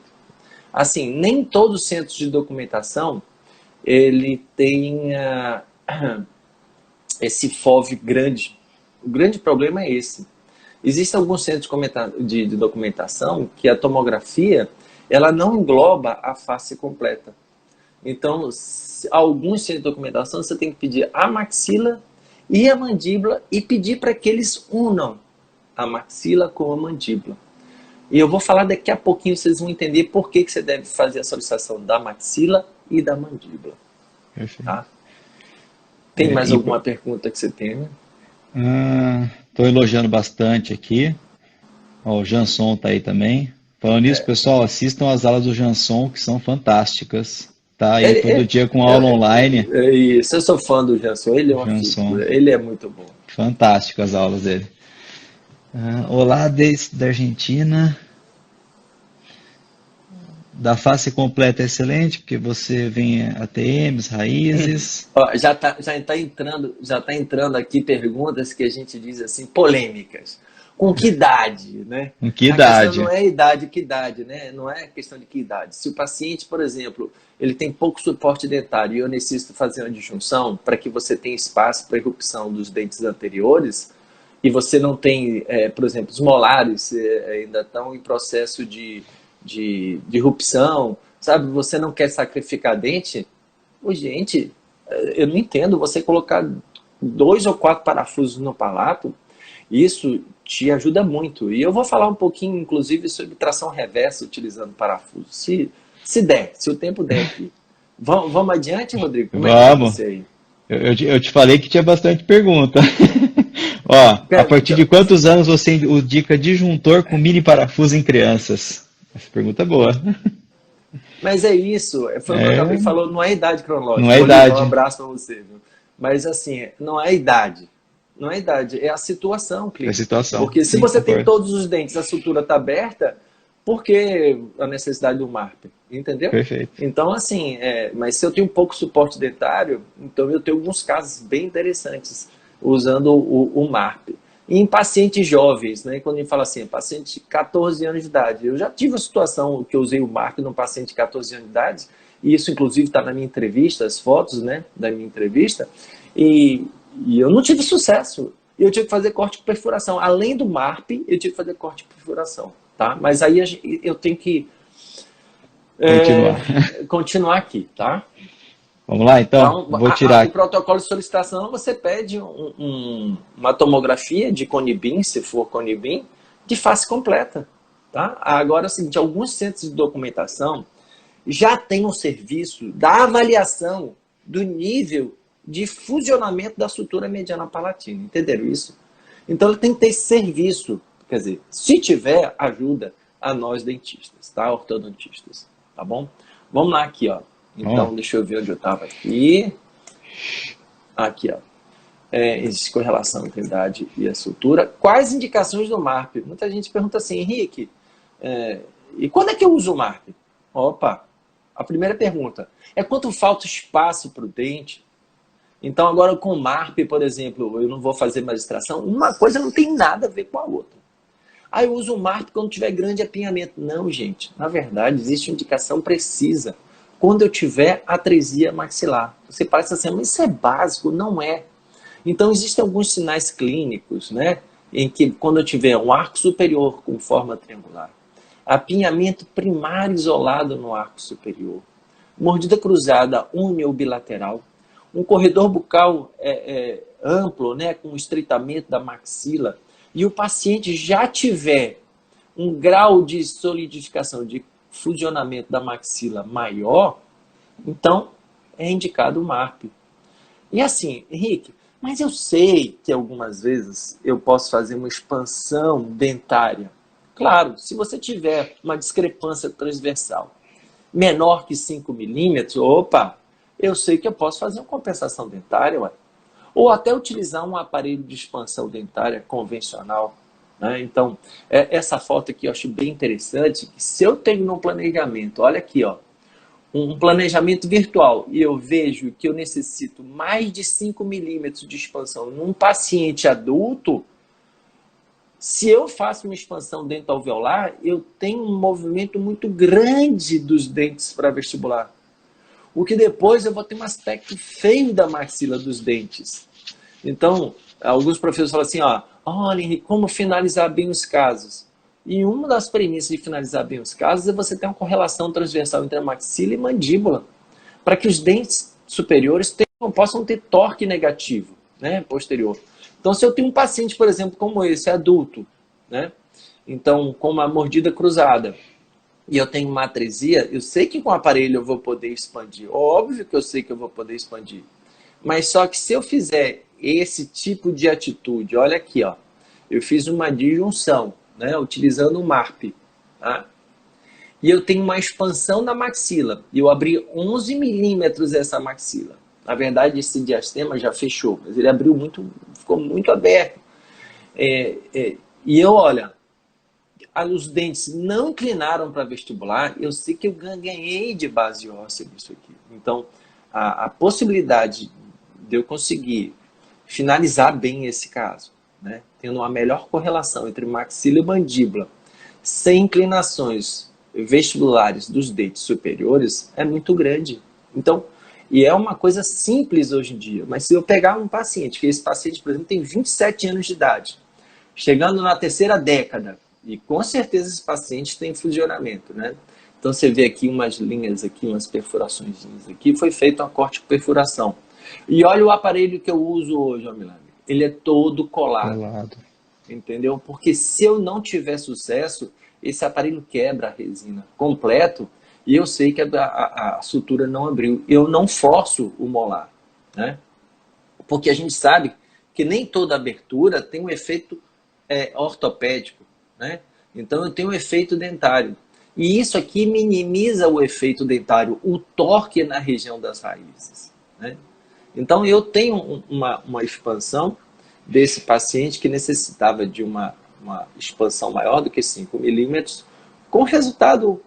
Assim, nem todos os centros de documentação, ele tem esse FOV grande. O grande problema é esse. Existem alguns centros de documentação que a tomografia, ela não engloba a face completa. Então, alguns centros de documentação, você tem que pedir a maxila e a mandíbula e pedir para que eles unam a maxila com a mandíbula. E eu vou falar daqui a pouquinho, vocês vão entender por que você deve fazer a solicitação da maxila e da mandíbula. Perfeito. Tá? Tem mais alguma pergunta que você tenha? Estou elogiando bastante aqui. Ó, o Janson está aí também. Falando nisso, pessoal, assistam as aulas do Janson, que são fantásticas. Tá aí todo dia com aula online. Isso, eu sou fã do Janson. Ele é uma figura, ele é muito bom. Fantástico as aulas dele. Olá, desde da Argentina. Da face completa é excelente, porque você vem ATMs, raízes. Ó, já tá entrando aqui perguntas que a gente diz assim, polêmicas. Com que idade, né? Com que idade? A questão não é idade, que idade, né? Não é questão de que idade. Se o paciente, por exemplo, ele tem pouco suporte dentário e eu necessito fazer uma disjunção para que você tenha espaço para erupção dos dentes anteriores, e você não tem, por exemplo, os molares ainda estão em processo de erupção, sabe? Você não quer sacrificar dente? Gente, eu não entendo. Você colocar 2 ou 4 parafusos no palato, isso te ajuda muito. E eu vou falar um pouquinho, inclusive, sobre tração reversa utilizando parafuso. Se der, se o tempo der aqui. Vamos adiante, Rodrigo? Como vamos. É que eu te falei que tinha bastante pergunta. Ó, a partir de quantos anos você indica disjuntor com mini parafuso em crianças? Essa pergunta é boa. Mas é isso. Foi o que o Gabriel falou, não é idade cronológica. Não é idade. Um abraço para você. Viu? Mas assim, não é idade. Não é idade, é a situação clínica. É a situação. Porque se você tem todos os dentes, a sutura está aberta, por que a necessidade do MARP? Entendeu? Perfeito. Então, assim, mas se eu tenho pouco suporte dentário, então eu tenho alguns casos bem interessantes usando o MARP. E em pacientes jovens, né, quando a gente fala assim, paciente de 14 anos de idade, eu já tive uma situação que eu usei o MARP num paciente de 14 anos de idade, e isso inclusive está na minha entrevista, as fotos, né, da minha entrevista, e eu não tive sucesso. Eu tive que fazer corte com perfuração. Além do MARP, eu tive que fazer corte com perfuração. Tá? Mas aí eu tenho que continuar aqui. Tá? Vamos lá, então. Vou tirar. O protocolo de solicitação, você pede uma tomografia de Cone-Beam, se for Cone-Beam, de face completa. Tá? Agora, é o seguinte, alguns centros de documentação já têm um serviço da avaliação do nível de fusionamento da sutura mediana palatina, entenderam isso? Então ele tem que ter esse serviço, quer dizer, se tiver, ajuda a nós dentistas, tá? Ortodontistas, tá bom? Vamos lá aqui, ó. Então, deixa eu ver onde eu estava aqui. Aqui, ó. Existe correlação entre a idade e a sutura. Quais indicações do MARP? Muita gente pergunta assim, Henrique, e quando é que eu uso o MARP? Opa, a primeira pergunta é quanto falta espaço para o dente. Então, agora com o MARP, por exemplo, eu não vou fazer mais extração, uma coisa não tem nada a ver com a outra. Aí eu uso o MARP quando tiver grande apinhamento. Não, gente. Na verdade, existe uma indicação precisa. Quando eu tiver atresia maxilar. Você parece assim, mas isso é básico. Não é. Então, existem alguns sinais clínicos, né? em que quando eu tiver um arco superior com forma triangular, apinhamento primário isolado no arco superior, mordida cruzada une ou bilateral, um corredor bucal amplo, né, com estreitamento da maxila, e o paciente já tiver um grau de solidificação, de fusionamento da maxila maior, então é indicado o MARP. E assim, Henrique, mas eu sei que algumas vezes eu posso fazer uma expansão dentária. Claro, se você tiver uma discrepância transversal menor que 5 milímetros, opa, eu sei que eu posso fazer uma compensação dentária, ué. Ou até utilizar um aparelho de expansão dentária convencional, né? Então, essa foto aqui eu acho bem interessante, que se eu tenho no planejamento, olha aqui, ó, um planejamento virtual, e eu vejo que eu necessito mais de 5 milímetros de expansão num paciente adulto, se eu faço uma expansão dentoalveolar, eu tenho um movimento muito grande dos dentes para vestibular. O que depois eu vou ter um aspecto feio da maxila dos dentes. Então, alguns professores falam assim, ó, olha, Henrique, como finalizar bem os casos? E uma das premissas de finalizar bem os casos é você ter uma correlação transversal entre a maxila e mandíbula, para que os dentes superiores possam ter torque negativo, né, posterior. Então, se eu tenho um paciente, por exemplo, como esse, adulto, né, então, com uma mordida cruzada, e eu tenho uma atresia, eu sei que com o aparelho eu vou poder expandir. Óbvio que eu sei que eu vou poder expandir. Mas só que se eu fizer esse tipo de atitude, olha aqui, ó, eu fiz uma disjunção, né, utilizando o MARP, tá? E eu tenho uma expansão na maxila, e eu abri 11 milímetros essa maxila. Na verdade, esse diastema já fechou, mas ele abriu muito, ficou muito aberto. E eu, olha, os dentes não inclinaram para vestibular, eu sei que eu ganhei de base óssea nisso aqui. Então, a possibilidade de eu conseguir finalizar bem esse caso, né, tendo uma melhor correlação entre maxila e mandíbula, sem inclinações vestibulares dos dentes superiores, é muito grande. Então, e é uma coisa simples hoje em dia, mas se eu pegar um paciente, que esse paciente, por exemplo, tem 27 anos de idade, chegando na terceira década, e com certeza esse paciente tem fusionamento, né? Então você vê aqui umas linhas aqui, umas perfurações aqui, foi feito uma corte com perfuração. E olha o aparelho que eu uso hoje, ó, Milagre. Ele é todo colado. Entendeu? Porque se eu não tiver sucesso, esse aparelho quebra a resina completo e eu sei que a sutura não abriu. Eu não forço o molar, né? Porque a gente sabe que nem toda abertura tem um efeito ortopédico, né? Então eu tenho um efeito dentário. E isso aqui minimiza o efeito dentário, o torque na região das raízes, né? Então eu tenho uma expansão desse paciente que necessitava de uma expansão maior do que 5 milímetros, com resultado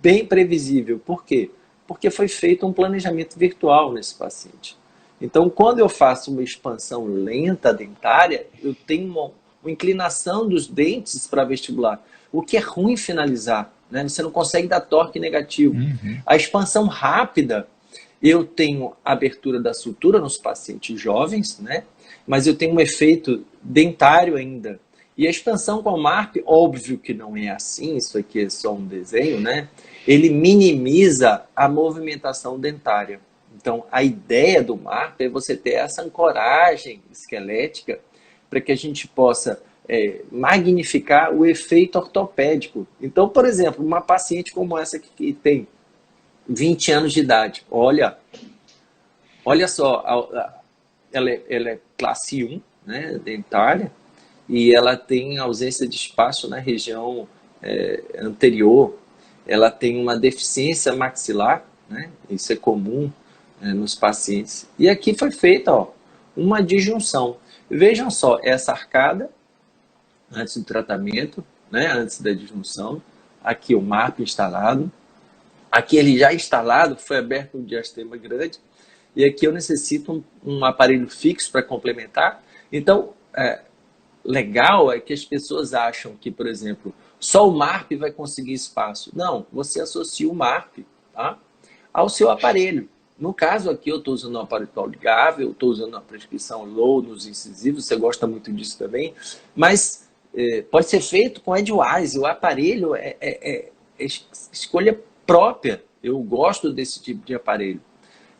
bem previsível. Por quê? Porque foi feito um planejamento virtual nesse paciente. Então, quando eu faço uma expansão lenta dentária, eu tenho uma inclinação dos dentes para vestibular, o que é ruim finalizar, né? Você não consegue dar torque negativo. A expansão rápida, eu tenho abertura da sutura nos pacientes jovens, né? Mas eu tenho um efeito dentário ainda. E a expansão com o MARP, óbvio que não é assim, isso aqui é só um desenho, né? Ele minimiza a movimentação dentária. Então, a ideia do MARP é você ter essa ancoragem esquelética para que a gente possa magnificar o efeito ortopédico. Então, por exemplo, uma paciente como essa aqui, que tem 20 anos de idade, olha só, ela é classe 1, né, dentária, e ela tem ausência de espaço na região anterior, ela tem uma deficiência maxilar, né, isso é comum nos pacientes. E aqui foi feita, ó, uma disjunção. Vejam só, essa arcada, antes do tratamento, né, antes da disjunção, aqui o MARP instalado, aqui ele já instalado, foi aberto um diastema grande, e aqui eu necessito um aparelho fixo para complementar. Então, legal é que as pessoas acham que, por exemplo, só o MARP vai conseguir espaço. Não, você associa o MARP, tá, ao seu aparelho. No caso aqui, eu estou usando um aparelho ligável, estou usando uma prescrição low nos incisivos, você gosta muito disso também, mas pode ser feito com Edgewise, o aparelho é escolha própria, eu gosto desse tipo de aparelho.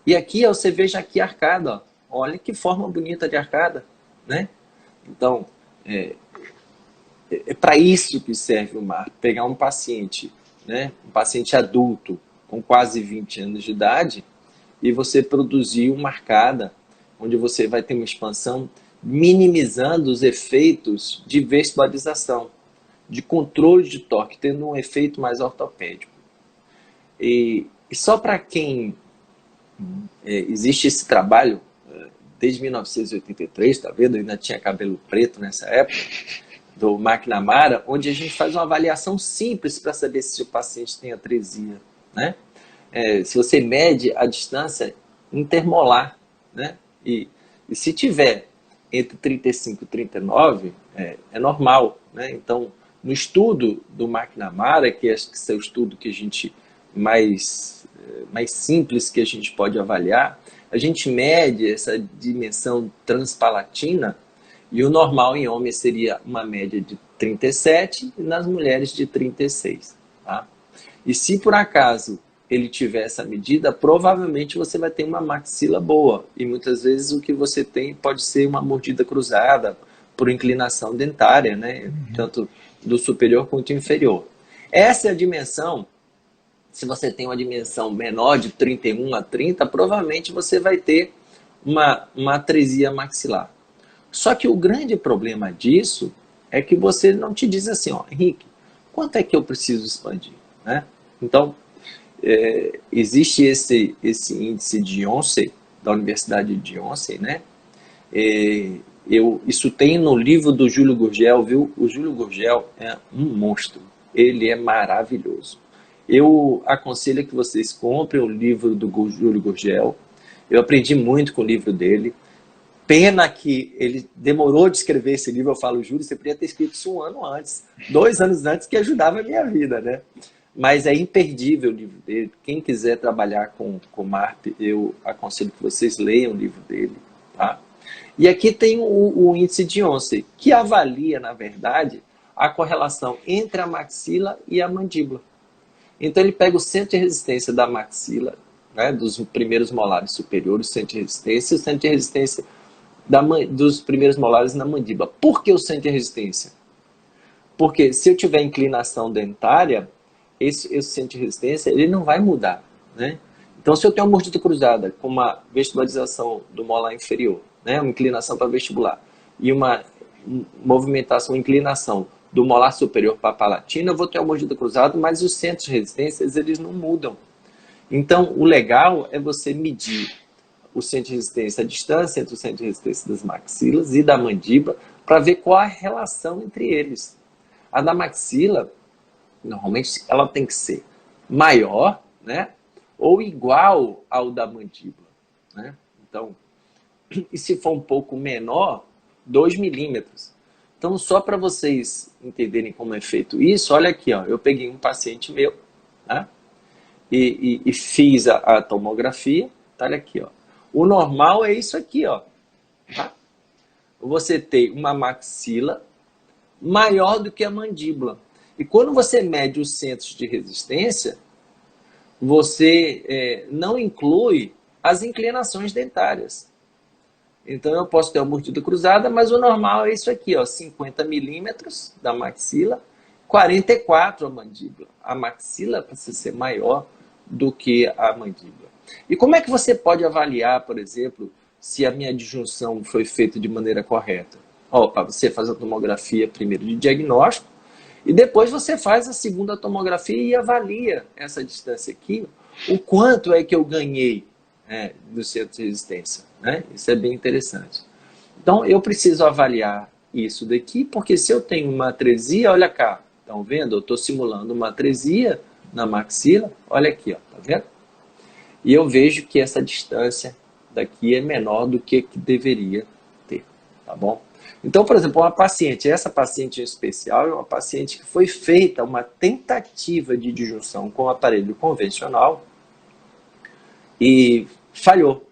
E aqui, ó, você veja aqui a arcada, ó. Olha que forma bonita de arcada, né? Então, é para isso que serve o MARP, pegar um paciente, né, um paciente adulto com quase 20 anos de idade, e você produzir uma arcada, onde você vai ter uma expansão minimizando os efeitos de vestibularização, de controle de torque, tendo um efeito mais ortopédico. E só para quem existe esse trabalho, desde 1983, tá vendo? Eu ainda tinha cabelo preto nessa época, do McNamara, onde a gente faz uma avaliação simples para saber se o paciente tem atresia, né? Se você mede a distância intermolar, né? E se tiver entre 35 e 39, é normal, né? Então, no estudo do McNamara, que acho que esse é o estudo que a gente mais simples que a gente pode avaliar, a gente mede essa dimensão transpalatina, e o normal em homens seria uma média de 37 e nas mulheres de 36. Tá? E se por acaso ele tiver essa medida, provavelmente você vai ter uma maxila boa. E muitas vezes o que você tem pode ser uma mordida cruzada por inclinação dentária, né? Tanto do superior quanto inferior. Essa é a dimensão. Se você tem uma dimensão menor de 31 a 30, provavelmente você vai ter uma atresia maxilar. Só que o grande problema disso é que você não te diz assim, ó, Henrique, quanto é que eu preciso expandir? Né? Então, existe esse índice de Yonsei, da Universidade de Yonsei, né? Isso tem no livro do Júlio Gurgel, viu? O Júlio Gurgel é um monstro, ele é maravilhoso. Eu aconselho que vocês comprem o livro do Júlio Gurgel, eu aprendi muito com o livro dele. Pena que ele demorou de escrever esse livro. Eu falo, Júlio, você podia ter escrito isso 1 ano antes, 2 anos antes, que ajudava a minha vida, né? Mas é imperdível o livro dele. Quem quiser trabalhar com MARP, eu aconselho que vocês leiam o livro dele, tá? E aqui tem o índice de Yonsei, que avalia, na verdade, a correlação entre a maxila e a mandíbula. Então ele pega o centro de resistência da maxila, né, dos primeiros molares superiores, o centro de resistência, e o centro de resistência dos primeiros molares na mandíbula. Por que o centro de resistência? Porque se eu tiver inclinação dentária, esse centro de resistência ele não vai mudar, né? Então, se eu tenho uma mordida cruzada com uma vestibularização do molar inferior, né, uma inclinação para vestibular, e uma movimentação, uma inclinação do molar superior para a palatina, eu vou ter uma mordida cruzada, mas os centros de resistência eles não mudam. Então, o legal é você medir o centro de resistência, a distância entre o centro de resistência das maxilas e da mandíbula, para ver qual a relação entre eles. A da maxila, normalmente, ela tem que ser maior, né, ou igual ao da mandíbula, né? Então, e se for um pouco menor, 2 milímetros. Então, só para vocês entenderem como é feito isso, olha aqui, ó, eu peguei um paciente meu, né, e fiz a tomografia, tá, olha aqui, ó. O normal é isso aqui, ó. Tá? Você tem uma maxila maior do que a mandíbula. E quando você mede os centros de resistência, você não inclui as inclinações dentárias. Então eu posso ter uma mordida cruzada, mas o normal é isso aqui, ó, 50 milímetros da maxila, 44 a mandíbula. A maxila precisa ser maior do que a mandíbula. E como é que você pode avaliar, por exemplo, se a minha disjunção foi feita de maneira correta? Opa, você faz a tomografia primeiro de diagnóstico e depois você faz a segunda tomografia e avalia essa distância aqui, o quanto é que eu ganhei do centro de resistência, né? Isso é bem interessante. Então, eu preciso avaliar isso daqui, porque se eu tenho uma atresia, olha cá, estão vendo? Eu estou simulando uma atresia na maxila, olha aqui, ó, tá vendo? E eu vejo que essa distância daqui é menor do que deveria ter, tá bom? Então, por exemplo, uma paciente, essa paciente em especial é uma paciente que foi feita uma tentativa de disjunção com o aparelho convencional e falhou.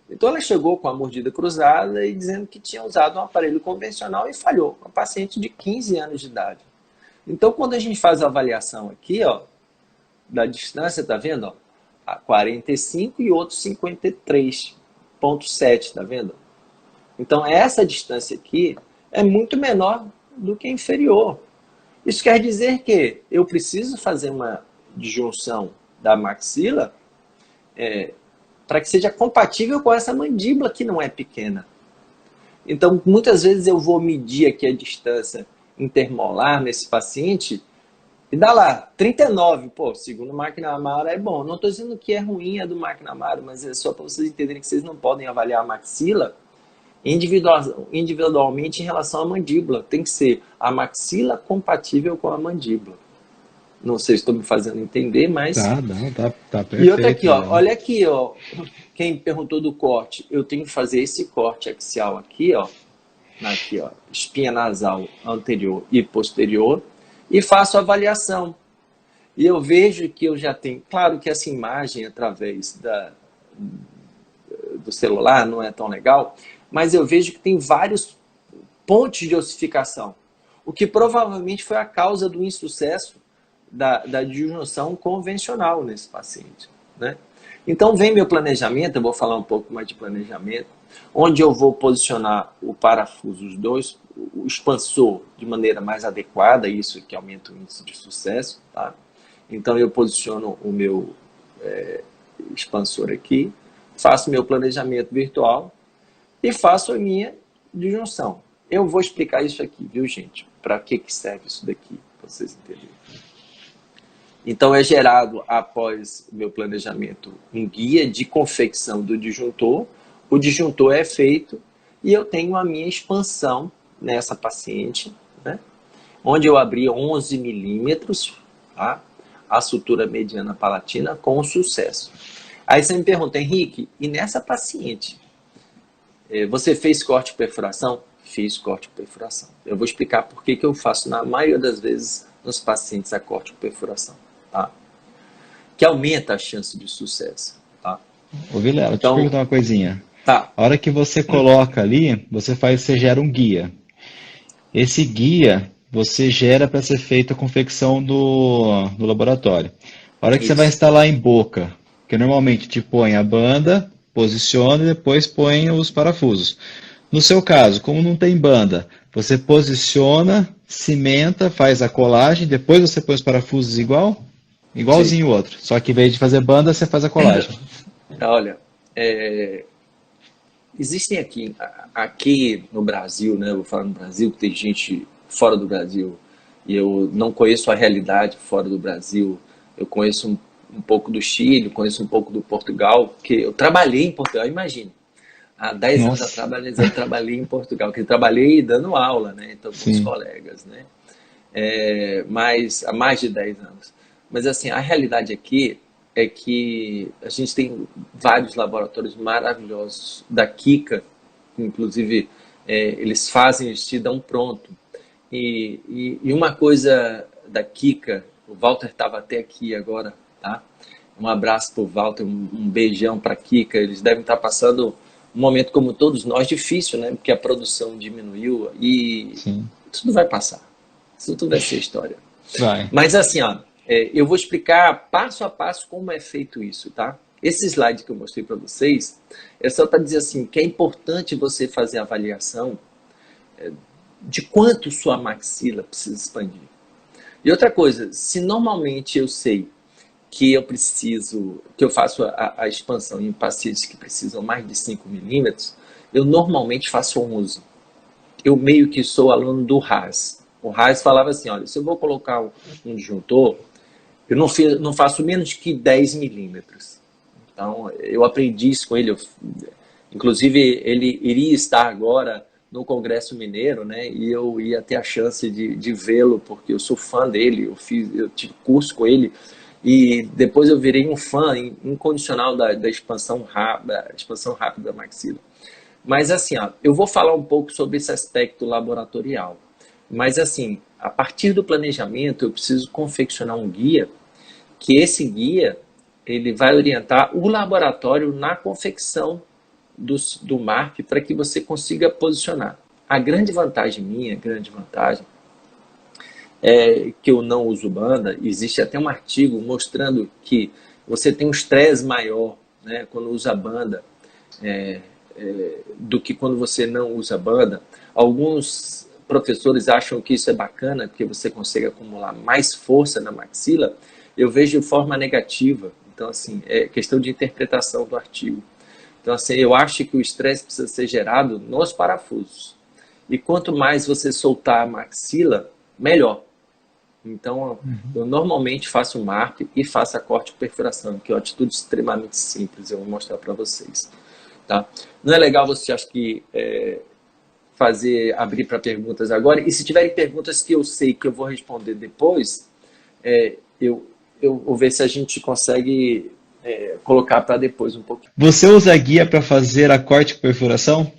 Então ela chegou com a mordida cruzada e dizendo que tinha usado um aparelho convencional e falhou. Uma paciente de 15 anos de idade. Então quando a gente faz a avaliação aqui, ó, da distância, tá vendo? Ó, a 45 e outro 53,7, tá vendo? Então essa distância aqui é muito menor do que a inferior. Isso quer dizer que eu preciso fazer uma disjunção da maxila para que seja compatível com essa mandíbula que não é pequena. Então, muitas vezes eu vou medir aqui a distância intermolar nesse paciente e dá lá, 39. Pô, segundo o McNamara é bom. Não estou dizendo que é ruim a do McNamara, mas é só para vocês entenderem que vocês não podem avaliar a maxila individualmente em relação à mandíbula. Tem que ser a maxila compatível com a mandíbula. Não sei se estou me fazendo entender, mas... Tá perfeito. E outra aqui, ó, olha aqui, ó, quem perguntou do corte, eu tenho que fazer esse corte axial aqui, ó, espinha nasal anterior e posterior, e faço a avaliação. E eu vejo que eu já tenho, claro que essa imagem através do celular não é tão legal, mas eu vejo que tem vários pontos de ossificação, o que provavelmente foi a causa do insucesso da disjunção convencional nesse paciente, né? Então vem meu planejamento, eu vou falar um pouco mais de planejamento, onde eu vou posicionar o parafuso, os dois, o expansor de maneira mais adequada, isso que aumenta o índice de sucesso, tá? Então eu posiciono o meu expansor aqui, faço meu planejamento virtual e faço a minha disjunção. Eu vou explicar isso aqui, viu, gente? Para que serve isso daqui, para vocês entenderem. Então é gerado, após o meu planejamento, um guia de confecção do disjuntor. O disjuntor é feito e eu tenho a minha expansão nessa paciente, né? Onde eu abri 11 milímetros, tá? A sutura mediana palatina com sucesso. Aí você me pergunta, Henrique, e nessa paciente, você fez corte e perfuração? Fiz corte e perfuração. Eu vou explicar por que eu faço, na maioria das vezes, nos pacientes a corte e perfuração. Tá? Que aumenta a chance de sucesso. Tá? Ô Vilela, deixa eu perguntar uma coisinha. Tá. A hora que você coloca ali, você gera um guia. Esse guia, você gera para ser feita a confecção do laboratório. A hora que você vai instalar em boca, que normalmente te põe a banda, posiciona e depois põe os parafusos. No seu caso, como não tem banda, você posiciona, cimenta, faz a colagem, depois você põe os parafusos igualzinho o outro. Só que em vez de fazer banda, você faz a colagem. Olha, existem aqui no Brasil, né? Eu vou falar no Brasil, que tem gente fora do Brasil, e eu não conheço a realidade fora do Brasil. Eu conheço um pouco do Chile, conheço um pouco do Portugal, porque eu trabalhei em Portugal, imagine. Há 10 anos atrás eu trabalhei em Portugal, que eu trabalhei dando aula, né? Então, com os colegas, né? Mas há mais de 10 anos. Mas assim, a realidade aqui é que a gente tem vários laboratórios maravilhosos da Kika, inclusive eles te dão pronto. E uma coisa da Kika, o Walter estava até aqui agora, tá? Um abraço para o Walter, um beijão para a Kika. Eles devem estar passando um momento como todos nós, difícil, né? Porque a produção diminuiu e tudo vai passar. Isso tudo vai ser história. Mas assim, ó, eu vou explicar passo a passo como é feito isso, tá? Esse slide que eu mostrei para vocês é só para dizer assim, que é importante você fazer a avaliação de quanto sua maxila precisa expandir. E outra coisa, se normalmente eu sei que eu faço a expansão em pacientes que precisam mais de 5 milímetros, eu normalmente faço 11. Eu meio que sou aluno do Haas. O Haas falava assim, olha, se eu vou colocar um disjuntor, eu não faço menos que 10 milímetros. Então, eu aprendi isso com ele. Inclusive, ele iria estar agora no Congresso Mineiro, né? E eu ia ter a chance de vê-lo, porque eu sou fã dele, eu tive curso com ele, e depois eu virei um fã incondicional da expansão rápida da maxila. Mas assim, ó, eu vou falar um pouco sobre esse aspecto laboratorial. Mas assim, a partir do planejamento, eu preciso confeccionar um guia, que esse guia, ele vai orientar o laboratório na confecção do MARP para que você consiga posicionar. A grande vantagem minha, grande vantagem, é que eu não uso banda. Existe até um artigo mostrando que você tem um estresse maior, né, quando usa banda, do que quando você não usa banda. Alguns professores acham que isso é bacana, porque você consegue acumular mais força na maxila. Eu vejo de forma negativa. Então, assim, é questão de interpretação do artigo. Então, assim, eu acho que o estresse precisa ser gerado nos parafusos. E quanto mais você soltar a maxila, melhor. Então, eu normalmente faço o MARP e faço a corte e perfuração, que é uma atitude extremamente simples. Eu vou mostrar para vocês. Tá? Não é legal você, acho que, abrir para perguntas agora? E se tiverem perguntas que eu sei que eu vou responder depois, eu vou ver se a gente consegue colocar para depois um pouquinho. Você usa guia para fazer a corte com perfuração?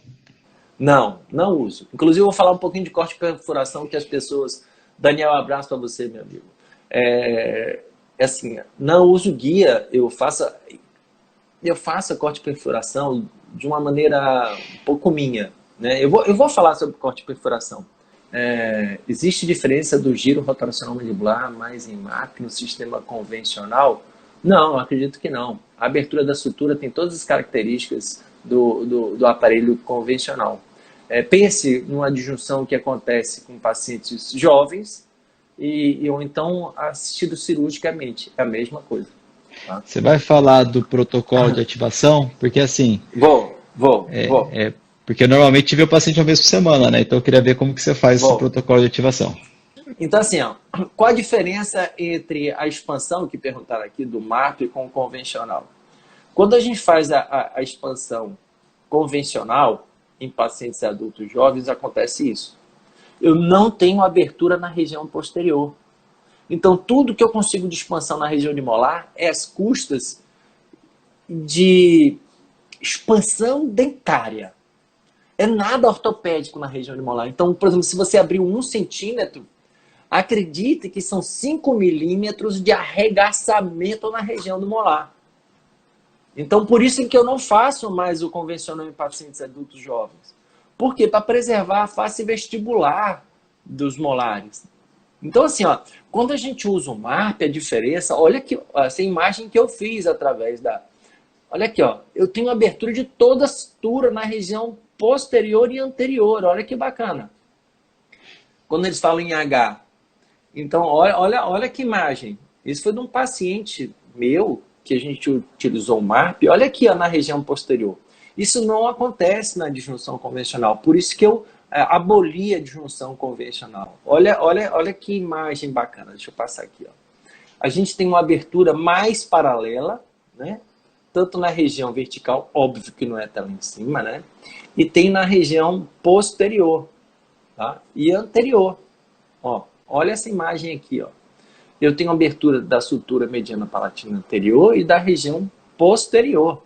Não, não uso. Inclusive, eu vou falar um pouquinho de corte e perfuração que as pessoas... Daniel, um abraço para você, meu amigo. Assim, não uso guia, eu faço a corte e perfuração de uma maneira um pouco minha. Né? Eu vou falar sobre corte e perfuração. Existe diferença do giro rotacional mandibular mais em MARP no sistema convencional? Não, acredito que não. A abertura da sutura tem todas as características do aparelho convencional. Pense numa disjunção que acontece com pacientes jovens ou então assistido cirurgicamente. É a mesma coisa. Tá? Você vai falar do protocolo de ativação? Porque assim... Vou. Porque normalmente vê o paciente uma vez por semana, né? Então eu queria ver como que você faz esse protocolo de ativação. Então, assim, qual a diferença entre a expansão, que perguntaram aqui, do MARP com o convencional? Quando a gente faz a expansão convencional em pacientes adultos jovens, acontece isso. Eu não tenho abertura na região posterior. Então, tudo que eu consigo de expansão na região de molar é às custas de expansão dentária. É nada ortopédico na região de molar. Então, por exemplo, se você abrir 1 centímetro, acredite que são 5 milímetros de arregaçamento na região do molar. Então, por isso que eu não faço mais o convencional em pacientes adultos jovens. Por quê? Para preservar a face vestibular dos molares. Então, assim, quando a gente usa o MARP, a diferença... Olha aqui, essa imagem que eu fiz através da... Olha aqui, eu tenho abertura de toda a sutura na região posterior e anterior. Olha que bacana. Quando eles falam em H. Então, olha que imagem. Isso foi de um paciente meu, que a gente utilizou o MARP. Olha aqui, na região posterior. Isso não acontece na disjunção convencional. Por isso que eu aboli a disjunção convencional. Olha que imagem bacana. Deixa eu passar aqui. A gente tem uma abertura mais paralela, né? Tanto na região vertical, óbvio que não é até lá em cima, né? E tem na região posterior, tá? E anterior. Olha essa imagem aqui, Eu tenho abertura da sutura mediana palatina anterior e da região posterior.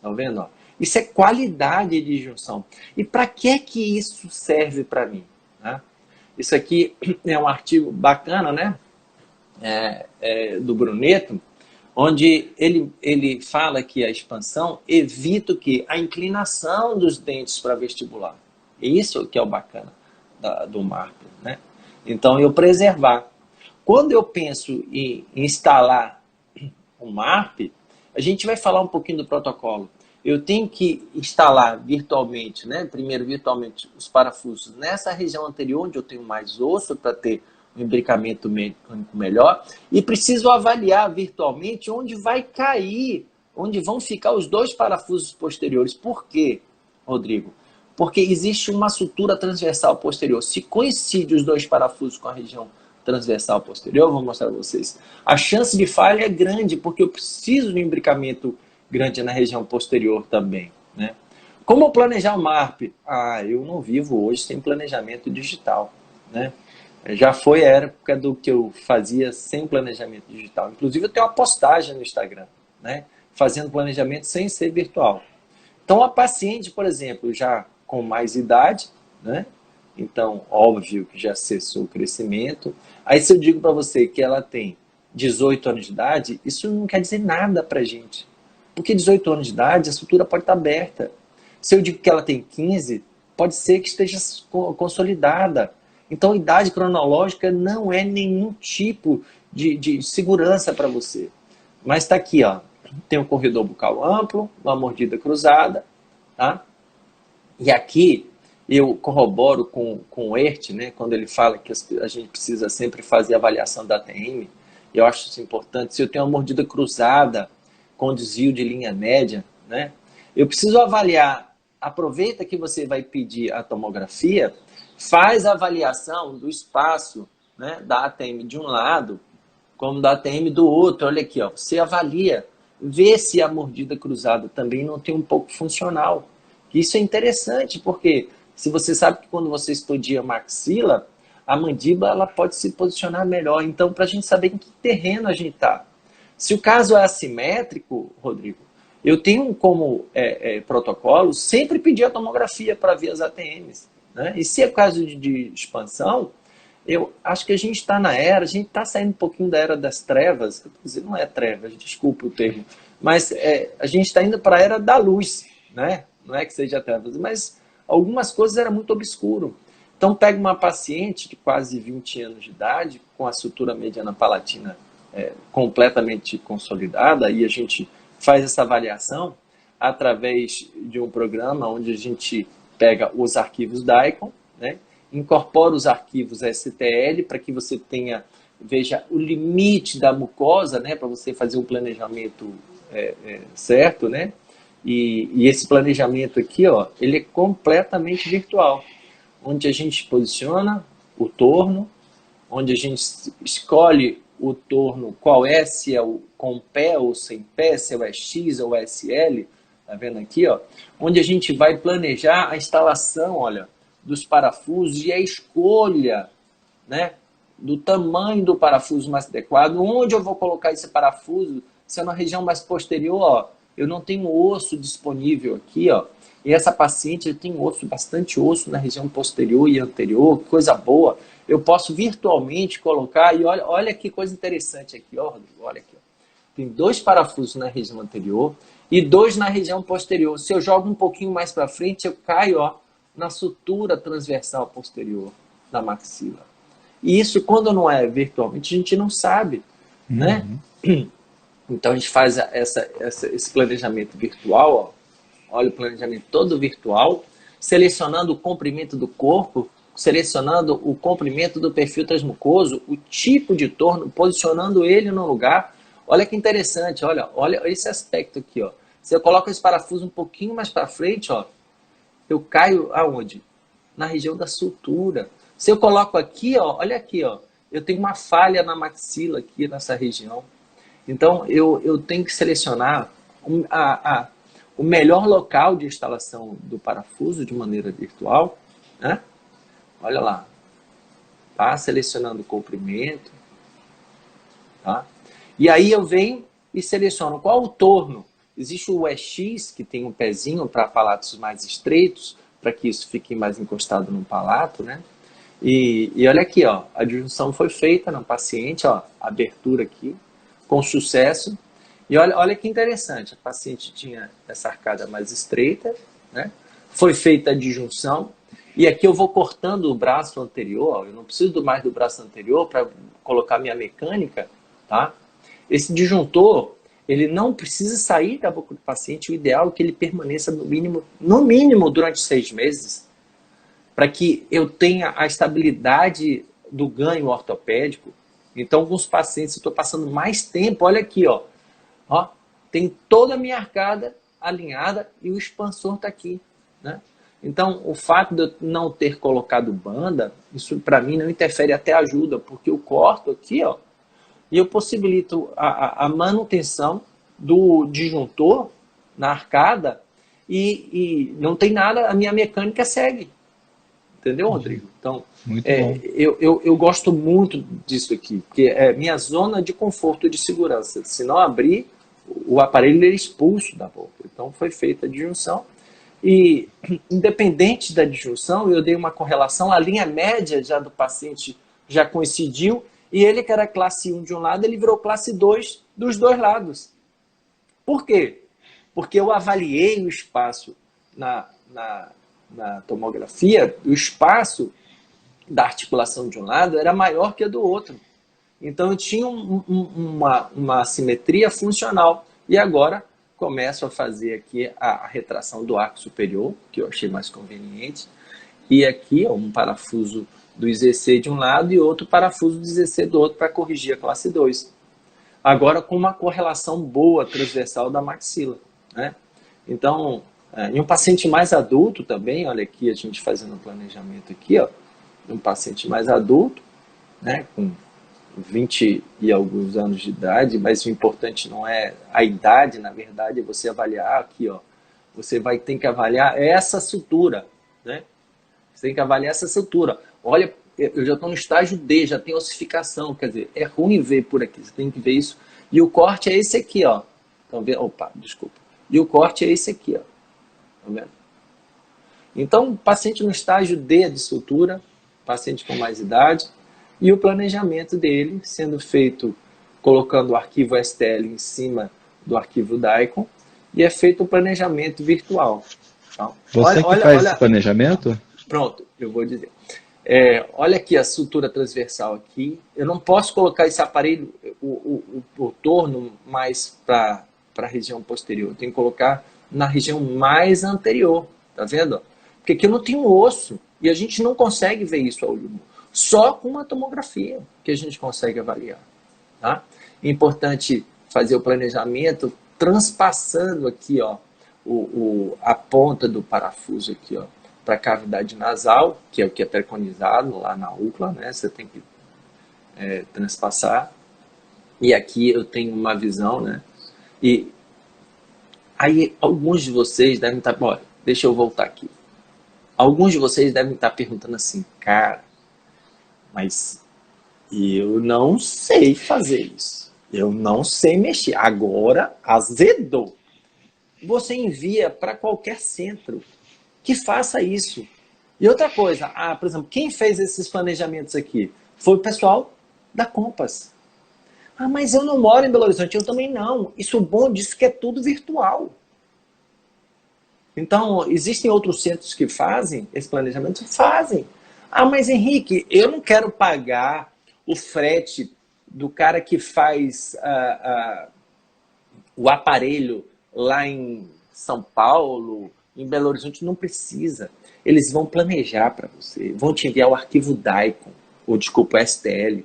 Tá vendo? Isso é qualidade de junção. E para que isso serve para mim? Né? Isso aqui é um artigo bacana, né? Do Brunetto, onde ele fala que a expansão evita a inclinação dos dentes para vestibular. Isso que é o bacana do MARP, né? Então, eu preservar. Quando eu penso em instalar o MARP, a gente vai falar um pouquinho do protocolo. Eu tenho que instalar virtualmente, né? Primeiro, virtualmente, os parafusos nessa região anterior, onde eu tenho mais osso para ter um imbricamento mecânico melhor, e preciso avaliar virtualmente onde vai cair, onde vão ficar os 2 parafusos posteriores. Por quê, Rodrigo? Porque existe uma sutura transversal posterior. Se coincide os 2 parafusos com a região transversal posterior, vou mostrar para vocês, a chance de falha é grande, porque eu preciso de um imbricamento grande na região posterior também, né? Como planejar o MARP? Eu não vivo hoje sem planejamento digital, né? Já foi a época do que eu fazia sem planejamento digital. Inclusive, eu tenho uma postagem no Instagram, né? Fazendo planejamento sem ser virtual. Então, a paciente, por exemplo, já com mais idade, né? Então, óbvio que já cessou o crescimento. Aí, se eu digo para você que ela tem 18 anos de idade, isso não quer dizer nada para a gente. Porque 18 anos de idade, a sutura pode estar aberta. Se eu digo que ela tem 15, pode ser que esteja consolidada. Então, idade cronológica não é nenhum tipo de segurança para você. Mas está aqui, ó, tem um corredor bucal amplo, uma mordida cruzada, tá? E aqui eu corroboro com o ERT, né, quando ele fala que a gente precisa sempre fazer avaliação da ATM. Eu acho isso importante. Se eu tenho uma mordida cruzada com desvio de linha média, né, eu preciso avaliar. Aproveita que você vai pedir a tomografia, faz a avaliação do espaço, né, da ATM de um lado, como da ATM do outro. Olha aqui, ó, você avalia, vê se a mordida cruzada também não tem um pouco funcional. Isso é interessante, porque se você sabe que quando você estudia a maxila, a mandíbula ela pode se posicionar melhor. Então, para a gente saber em que terreno a gente está. Se o caso é assimétrico, Rodrigo, eu tenho como protocolo sempre pedir a tomografia para ver as ATMs. Né? E se é caso de expansão, eu acho que a gente está na era, a gente está saindo um pouquinho da era das trevas, não é trevas, desculpa o termo, mas a gente está indo para a era da luz, né? Não é que seja trevas, mas algumas coisas eram muito obscuro. Então, pega uma paciente de quase 20 anos de idade, com a sutura mediana palatina completamente consolidada, e a gente faz essa avaliação através de um programa onde a gente pega os arquivos DICOM, né, incorpora os arquivos STL para que você veja o limite da mucosa, né, para você fazer um planejamento certo, né? E esse planejamento aqui, ó, ele é completamente virtual, onde a gente posiciona o torno, onde a gente escolhe o torno, qual é, se é com pé ou sem pé, se é X ou SL, tá vendo aqui, ó? Onde a gente vai planejar a instalação, olha, dos parafusos e a escolha, né, do tamanho do parafuso mais adequado, onde eu vou colocar esse parafuso, se é na região mais posterior, ó, eu não tenho osso disponível aqui, ó, e essa paciente tem bastante osso na região posterior e anterior, coisa boa. Eu posso virtualmente colocar, e olha que coisa interessante aqui, ó, Rodrigo, olha aqui, ó. Tem 2 parafusos na região anterior e 2 na região posterior. Se eu jogo um pouquinho mais para frente, eu caio, ó, na sutura transversal posterior da maxila. E isso, quando não é virtualmente, a gente não sabe, né? Então, a gente faz esse planejamento virtual, ó. Olha o planejamento todo virtual, selecionando o comprimento do corpo, selecionando o comprimento do perfil transmucoso, o tipo de torno, posicionando ele no lugar. Olha que interessante, olha esse aspecto aqui, ó. Se eu coloco esse parafuso um pouquinho mais para frente, ó, eu caio aonde? Na região da sutura. Se eu coloco aqui, ó, olha aqui, ó, eu tenho uma falha na maxila aqui nessa região. Então, eu tenho que selecionar o melhor local de instalação do parafuso de maneira virtual, né? Olha lá, tá? Selecionando o comprimento, tá? E aí eu venho e seleciono qual o torno. Existe o EX, que tem um pezinho para palatos mais estreitos, para que isso fique mais encostado no palato, né? E olha aqui, ó, a disjunção foi feita na paciente, ó, abertura aqui, com sucesso. E olha que interessante, a paciente tinha essa arcada mais estreita, né? Foi feita a disjunção, e aqui eu vou cortando o braço anterior, ó, eu não preciso mais do braço anterior para colocar minha mecânica, tá? Esse disjuntor, ele não precisa sair da boca do paciente, o ideal é que ele permaneça no mínimo durante 6 meses, para que eu tenha a estabilidade do ganho ortopédico. Então, alguns pacientes, eu estou passando mais tempo, olha aqui, ó, tem toda a minha arcada alinhada e o expansor está aqui, né? Então, o fato de eu não ter colocado banda, isso para mim não interfere, até ajuda, porque eu corto aqui, ó, e eu possibilito a manutenção do disjuntor na arcada e não tem nada, a minha mecânica segue. Entendeu, Rodrigo? Então, eu gosto muito disso aqui, porque é minha zona de conforto e de segurança. Se não abrir, o aparelho é expulso da boca. Então, foi feita a disjunção. E, independente da disjunção, eu dei uma correlação, a linha média já do paciente já coincidiu, E ele, que era classe 1 de um lado, ele virou classe 2 dos dois lados. Por quê? Porque eu avaliei o espaço na tomografia, o espaço da articulação de um lado era maior que a do outro. Então eu tinha uma assimetria funcional. E agora começo a fazer aqui a retração do arco superior, que eu achei mais conveniente. E aqui um parafuso do IZC de um lado e outro parafuso do IZC do outro para corrigir a classe 2. Agora com uma correlação boa transversal da maxila, né? Então, em um paciente mais adulto também, olha aqui a gente fazendo um planejamento aqui, ó, um paciente mais adulto, né, com 20 e alguns anos de idade, mas o importante não é a idade, na verdade, é você avaliar aqui, ó, você vai ter que avaliar essa sutura, né? Você tem que avaliar essa sutura. Olha, eu já estou no estágio D, já tem ossificação, quer dizer, é ruim ver por aqui, você tem que ver isso. E o corte é esse aqui, ó. Estão vendo? Opa, desculpa. E o corte é esse aqui, ó. Estão vendo? Então, paciente no estágio D de sutura, paciente com mais idade, e o planejamento dele sendo feito colocando o arquivo STL em cima do arquivo DICOM, e é feito o planejamento virtual. Então, Você que faz esse planejamento? Pronto, eu vou dizer. Olha aqui a sutura transversal aqui. Eu não posso colocar esse aparelho, o torno, mais para a região posterior. Eu tenho que colocar na região mais anterior. Tá vendo? Porque aqui eu não tenho osso. E a gente não consegue ver isso a olho nu. Só com uma tomografia que a gente consegue avaliar. Tá? É importante fazer o planejamento transpassando aqui, ó, a ponta do parafuso aqui, ó, para a cavidade nasal, que é o que é preconizado lá na UCLA, né? Você tem que transpassar. E aqui eu tenho uma visão, né? E aí alguns de vocês devem estar... Olha, deixa eu voltar aqui. Alguns de vocês devem estar perguntando assim, cara, mas eu não sei fazer isso. Eu não sei mexer. Agora azedou. Você envia para qualquer centro que faça isso. E outra coisa, por exemplo, quem fez esses planejamentos aqui? Foi o pessoal da Compass. Mas eu não moro em Belo Horizonte, eu também não. Isso bom disso que é tudo virtual. Então, existem outros centros que fazem esse planejamento? Fazem. Mas Henrique, eu não quero pagar o frete do cara que faz o aparelho lá em São Paulo, em Belo Horizonte. Não precisa. Eles vão planejar para você, vão te enviar o arquivo DICOM, ou desculpa, STL,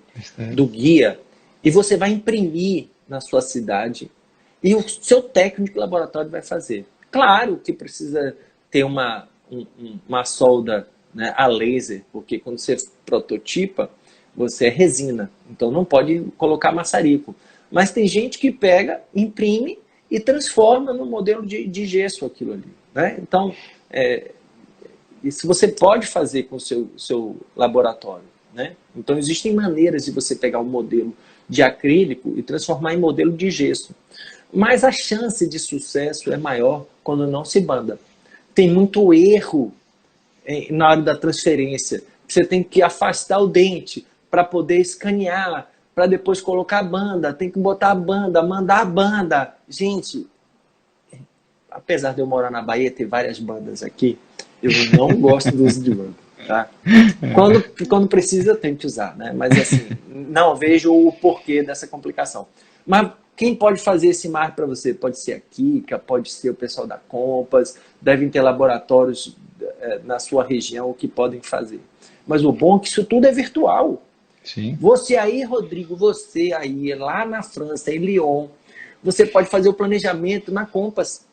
do guia, e você vai imprimir na sua cidade, e o seu técnico de laboratório vai fazer. Claro que precisa ter uma solda, né, a laser, porque quando você prototipa, você é resina, então não pode colocar maçarico. Mas tem gente que pega, imprime e transforma no modelo de gesso aquilo ali, né? Então, isso você pode fazer com o seu laboratório, né? Então, existem maneiras de você pegar um modelo de acrílico e transformar em modelo de gesso. Mas a chance de sucesso é maior quando não se banda. Tem muito erro na hora da transferência. Você tem que afastar o dente para poder escanear, para depois colocar a banda, tem que botar a banda, mandar a banda. Gente, apesar de eu morar na Bahia, ter várias bandas aqui, eu não gosto do uso de banda. Tá? Quando precisa, eu tenho que usar, né? Mas assim, não vejo o porquê dessa complicação. Mas quem pode fazer esse marco para você? Pode ser a Kika, pode ser o pessoal da Compass, devem ter laboratórios na sua região que podem fazer. Mas o bom é que isso tudo é virtual. Sim. Você aí, Rodrigo, você aí, lá na França, em Lyon, você pode fazer o planejamento na Compass.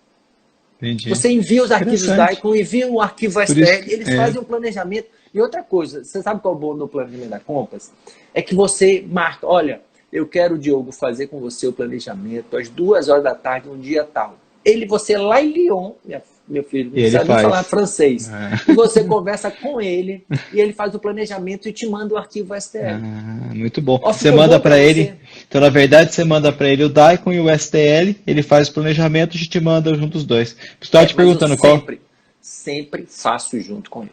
Entendi. Você envia os arquivos DICOM, envia o arquivo STL, eles fazem um planejamento. E outra coisa, você sabe qual é o bom do planejamento da Compass? É que você marca, olha, eu quero, Diogo, fazer com você o planejamento às 2h da tarde, um dia tal. Você lá em Lyon, meu filho, não precisa nem falar francês. E você conversa com ele, e ele faz o planejamento e te manda o arquivo STL. Muito bom. Você manda para ele, então na verdade você manda para ele o DICOM e o STL, ele faz o planejamento e te manda junto os dois. Estou te perguntando qual... Sempre faço junto com ele.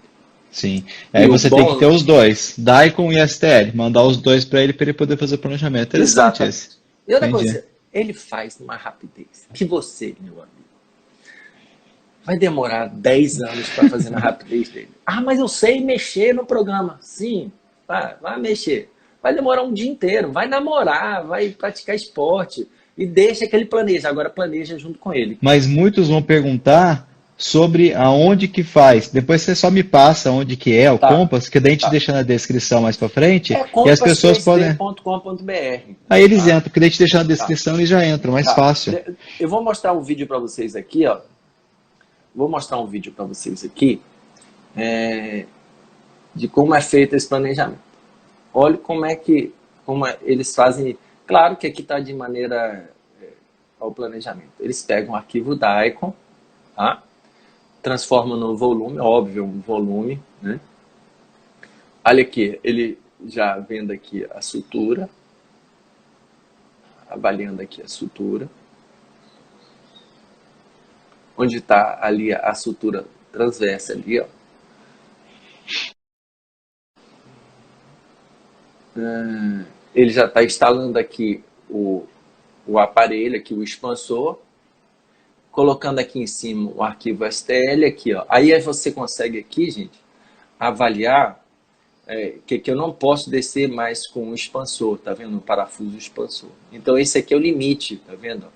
Sim. E Aí o você tem que ter bom, os dois, Daikon e STL, mandar os dois para ele poder fazer o planejamento. Interessante esse. exatamente. E outra Entendi. coisa, ele faz numa rapidez que você, meu amigo, vai demorar 10 anos para fazer na rapidez dele. Ah, mas eu sei mexer no programa. Sim, vai mexer. Vai demorar um dia inteiro, vai namorar, vai praticar esporte e deixa que ele planeja. Agora planeja junto com ele. Mas muitos vão perguntar sobre aonde que faz. Depois você só me passa onde que é o Tá, Compass, que daí a gente tá. deixa na descrição mais para frente É e as pessoas podem. compass3d.com.br, Aí eles tá? entram, porque daí a gente deixa na Tá, descrição e eles já entram, mais tá. fácil. Eu vou mostrar um vídeo para vocês aqui, ó. Vou mostrar um vídeo para vocês aqui de como é feito esse planejamento. Olha eles fazem. Claro que aqui está de maneira ao planejamento. Eles pegam o arquivo Daikon, tá? Transformam no volume, óbvio, um volume, né? Olha aqui, ele já vendo aqui a sutura, avaliando aqui a sutura, onde está ali a sutura transversa ali, ó. Ele já está instalando aqui o aparelho, aqui o expansor, colocando aqui em cima o arquivo STL aqui, ó. Aí você consegue aqui, gente, avaliar que eu não posso descer mais com o expansor, tá vendo? O parafuso expansor. Então esse aqui é o limite, tá vendo?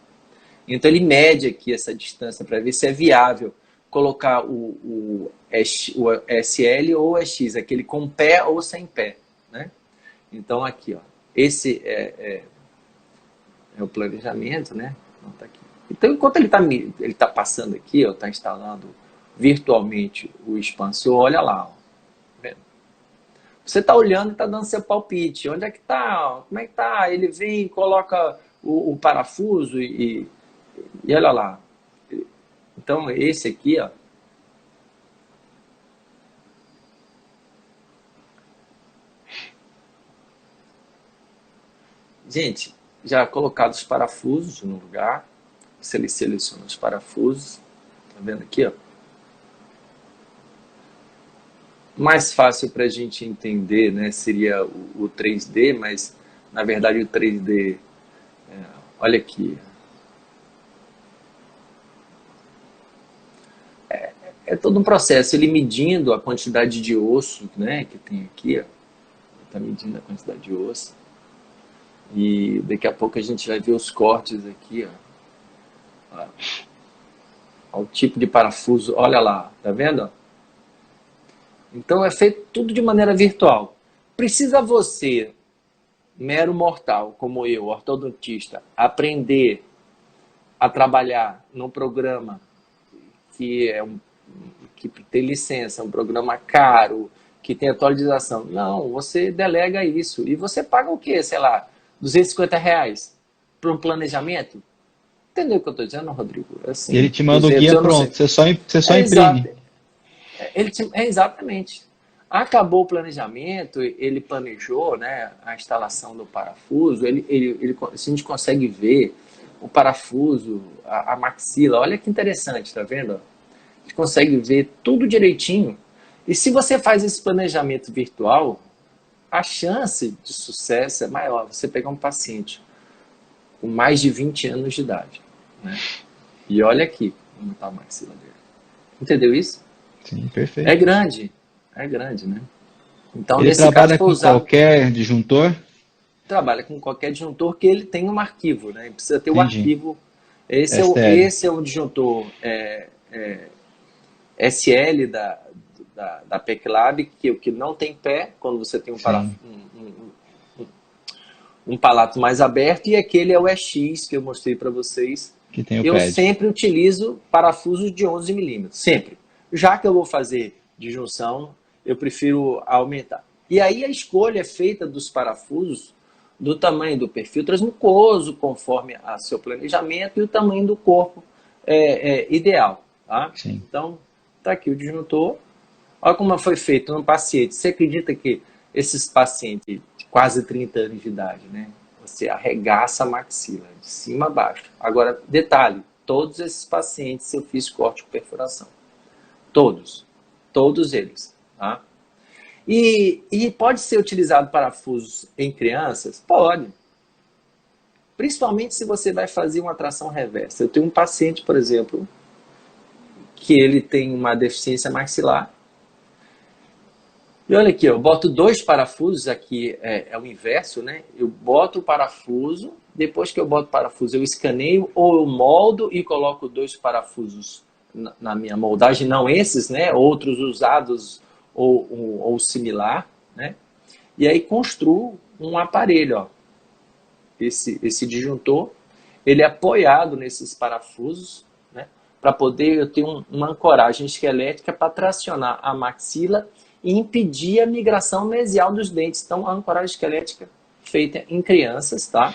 Então ele mede aqui essa distância para ver se é viável colocar o SL ou o SX, aquele com pé ou sem pé, né? Então aqui, ó, esse é o planejamento, né? Então, tá aqui. Então enquanto ele tá passando aqui, ó, tá instalando virtualmente o expansor, olha lá, ó, tá vendo? Você tá olhando e tá dando seu palpite. Onde é que tá? Como é que tá? Ele vem, coloca o parafuso e olha lá. Então esse aqui, ó, gente, já colocado os parafusos no lugar. Você seleciona os parafusos, tá vendo aqui, ó? Mais fácil para a gente entender, né, seria o 3D, mas na verdade o 3D, olha aqui, é todo um processo. Ele medindo a quantidade de osso, né, que tem aqui, ó, está medindo a quantidade de osso, e daqui a pouco a gente vai ver os cortes aqui, ó, ao tipo de parafuso, olha lá, tá vendo? Então é feito tudo de maneira virtual. Precisa você, mero mortal, como eu, ortodontista, aprender a trabalhar num programa que que tem licença, um programa caro, que tem atualização. Não, você delega isso. E você paga o quê? Sei lá, R$ 250 para um planejamento? Entendeu o que eu estou dizendo, Rodrigo? Ele Assim, te manda o 200, guia eu não sei. pronto, você só É imprime. exato. Exatamente. Acabou o planejamento, ele planejou, né, a instalação do parafuso, a gente consegue ver o parafuso, a maxila. Olha que interessante, tá vendo? A gente consegue ver tudo direitinho. E se você faz esse planejamento virtual, a chance de sucesso é maior. Você pegar um paciente com mais de 20 anos de idade, né? E olha aqui como está a maxila dele. Entendeu isso? Sim, perfeito. É grande, né? Então, Ele nesse caso, trabalha foi com usado, qualquer disjuntor? trabalha com qualquer disjuntor que ele tenha um arquivo, né? Ele precisa ter o Entendi. arquivo. STL. Esse é um disjuntor SL da PECLAB, que não tem pé, quando você tem Sim, um palato mais aberto, e aquele é o EX que eu mostrei para vocês. que tem o Eu pad. sempre utilizo parafusos de 11 milímetros, sempre. Já que eu vou fazer de junção, eu prefiro aumentar. E aí a escolha é feita dos parafusos do tamanho do perfil transmucoso, conforme a seu planejamento, e o tamanho do corpo ideal. Tá? Sim. Então, está aqui o disjuntor. Olha como foi feito no paciente. Você acredita que esses pacientes de quase 30 anos de idade, né? Você arregaça a maxila, de cima a baixo. Agora, detalhe, todos esses pacientes eu fiz corte com perfuração. Todos. Todos eles. Tá? E pode ser utilizado parafusos em crianças? Pode. Principalmente se você vai fazer uma tração reversa. Eu tenho um paciente, por exemplo, que ele tem uma deficiência maxilar. E olha aqui, eu boto 2 parafusos, aqui é o inverso, né? Eu boto o parafuso, depois que eu boto o parafuso eu escaneio ou eu moldo e coloco 2 parafusos na minha moldagem, não esses, né? Outros usados ou similar, né? E aí construo um aparelho, ó. Esse disjuntor, ele é apoiado nesses parafusos, né? Para poder eu ter uma ancoragem esquelética para tracionar a maxila e impedir a migração mesial dos dentes. Então, a ancoragem esquelética feita em crianças, tá?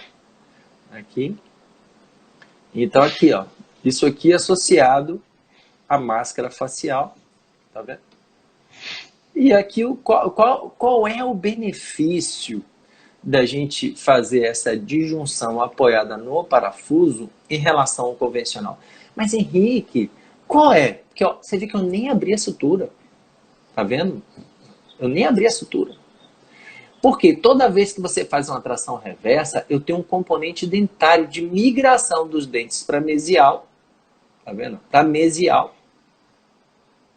Aqui. Então, aqui, ó. Isso aqui é associado à máscara facial, tá vendo? E aqui, qual é o benefício da gente fazer essa disjunção apoiada no parafuso em relação ao convencional? Mas, Henrique, qual é? Porque ó, você vê que eu nem abri a sutura. Tá vendo? Eu nem abri a sutura. Porque toda vez que você faz uma tração reversa, eu tenho um componente dentário de migração dos dentes para mesial. Tá vendo? Para mesial.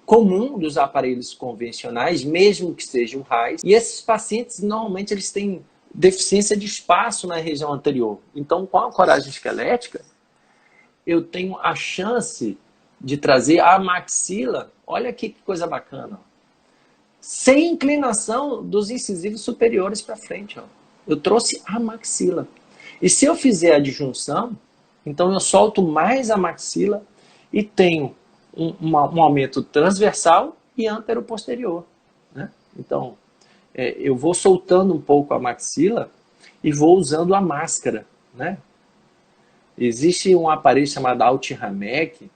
Comum dos aparelhos convencionais, mesmo que sejam RAIs. E esses pacientes, normalmente, eles têm deficiência de espaço na região anterior. Então, com a ancoragem esquelética, eu tenho a chance de trazer a maxila. Olha aqui que coisa bacana. Sem inclinação dos incisivos superiores para frente. Ó. Eu trouxe a maxila. E se eu fizer a disjunção, então eu solto mais a maxila e tenho um aumento transversal e antero-posterior. Né? Então, eu vou soltando um pouco a maxila e vou usando a máscara. Né? Existe um aparelho chamado Alt-Ramec,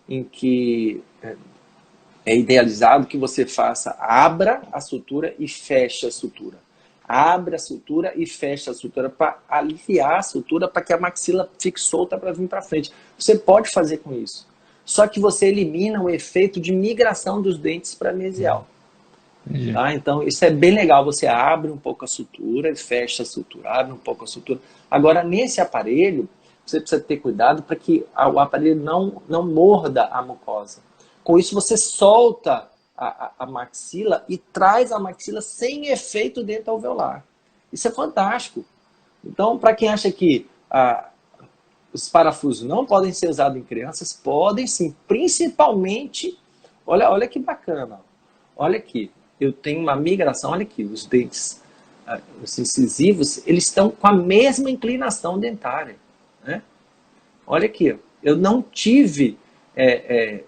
em que é idealizado que você abra a sutura e feche a sutura. Abre a sutura e fecha a sutura para aliviar a sutura, para que a maxila fique solta para vir para frente. Você pode fazer com isso. Só que você elimina o efeito de migração dos dentes para mesial. Tá? Então, isso é bem legal. Você abre um pouco a sutura e fecha a sutura. Abre um pouco a sutura. Agora, nesse aparelho, você precisa ter cuidado para que o aparelho não morda a mucosa. Com isso, você solta a maxila e traz a maxila sem efeito dental-alveolar. Isso é fantástico. Então, para quem acha que os parafusos não podem ser usados em crianças, podem sim, principalmente, olha que bacana, olha aqui, eu tenho uma migração, olha aqui, os dentes, os incisivos, eles estão com a mesma inclinação dentária, né? Olha aqui, eu não tive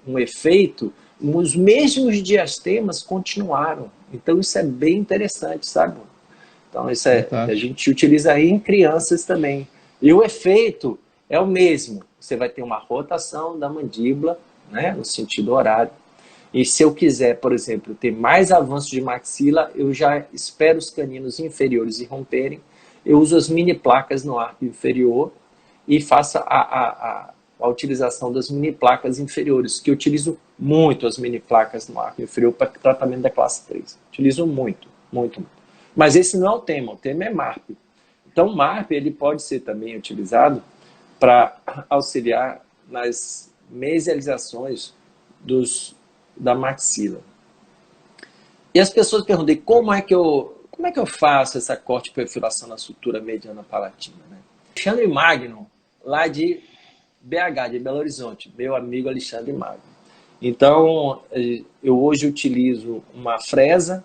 um efeito, os mesmos diastemas continuaram, então isso é bem interessante, sabe? Então isso a gente utiliza aí em crianças também, e o efeito é o mesmo, você vai ter uma rotação da mandíbula, né, no sentido horário. E se eu quiser, por exemplo, ter mais avanço de maxila, eu já espero os caninos inferiores irromperem, eu uso as mini placas no arco inferior e faço a utilização das mini placas inferiores, que eu utilizo muito as mini placas no arco inferior para tratamento da classe 3. Utilizo muito, muito, muito. Mas esse não é o tema é MARP. Então o MARP ele pode ser também utilizado para auxiliar nas mesializações da maxila. E as pessoas perguntam, como é que eu faço essa corte e perfuração na sutura mediana palatina? Né? Alexandre Magno, lá de BH, de Belo Horizonte, meu amigo Alexandre Magno. Então, eu hoje utilizo uma fresa,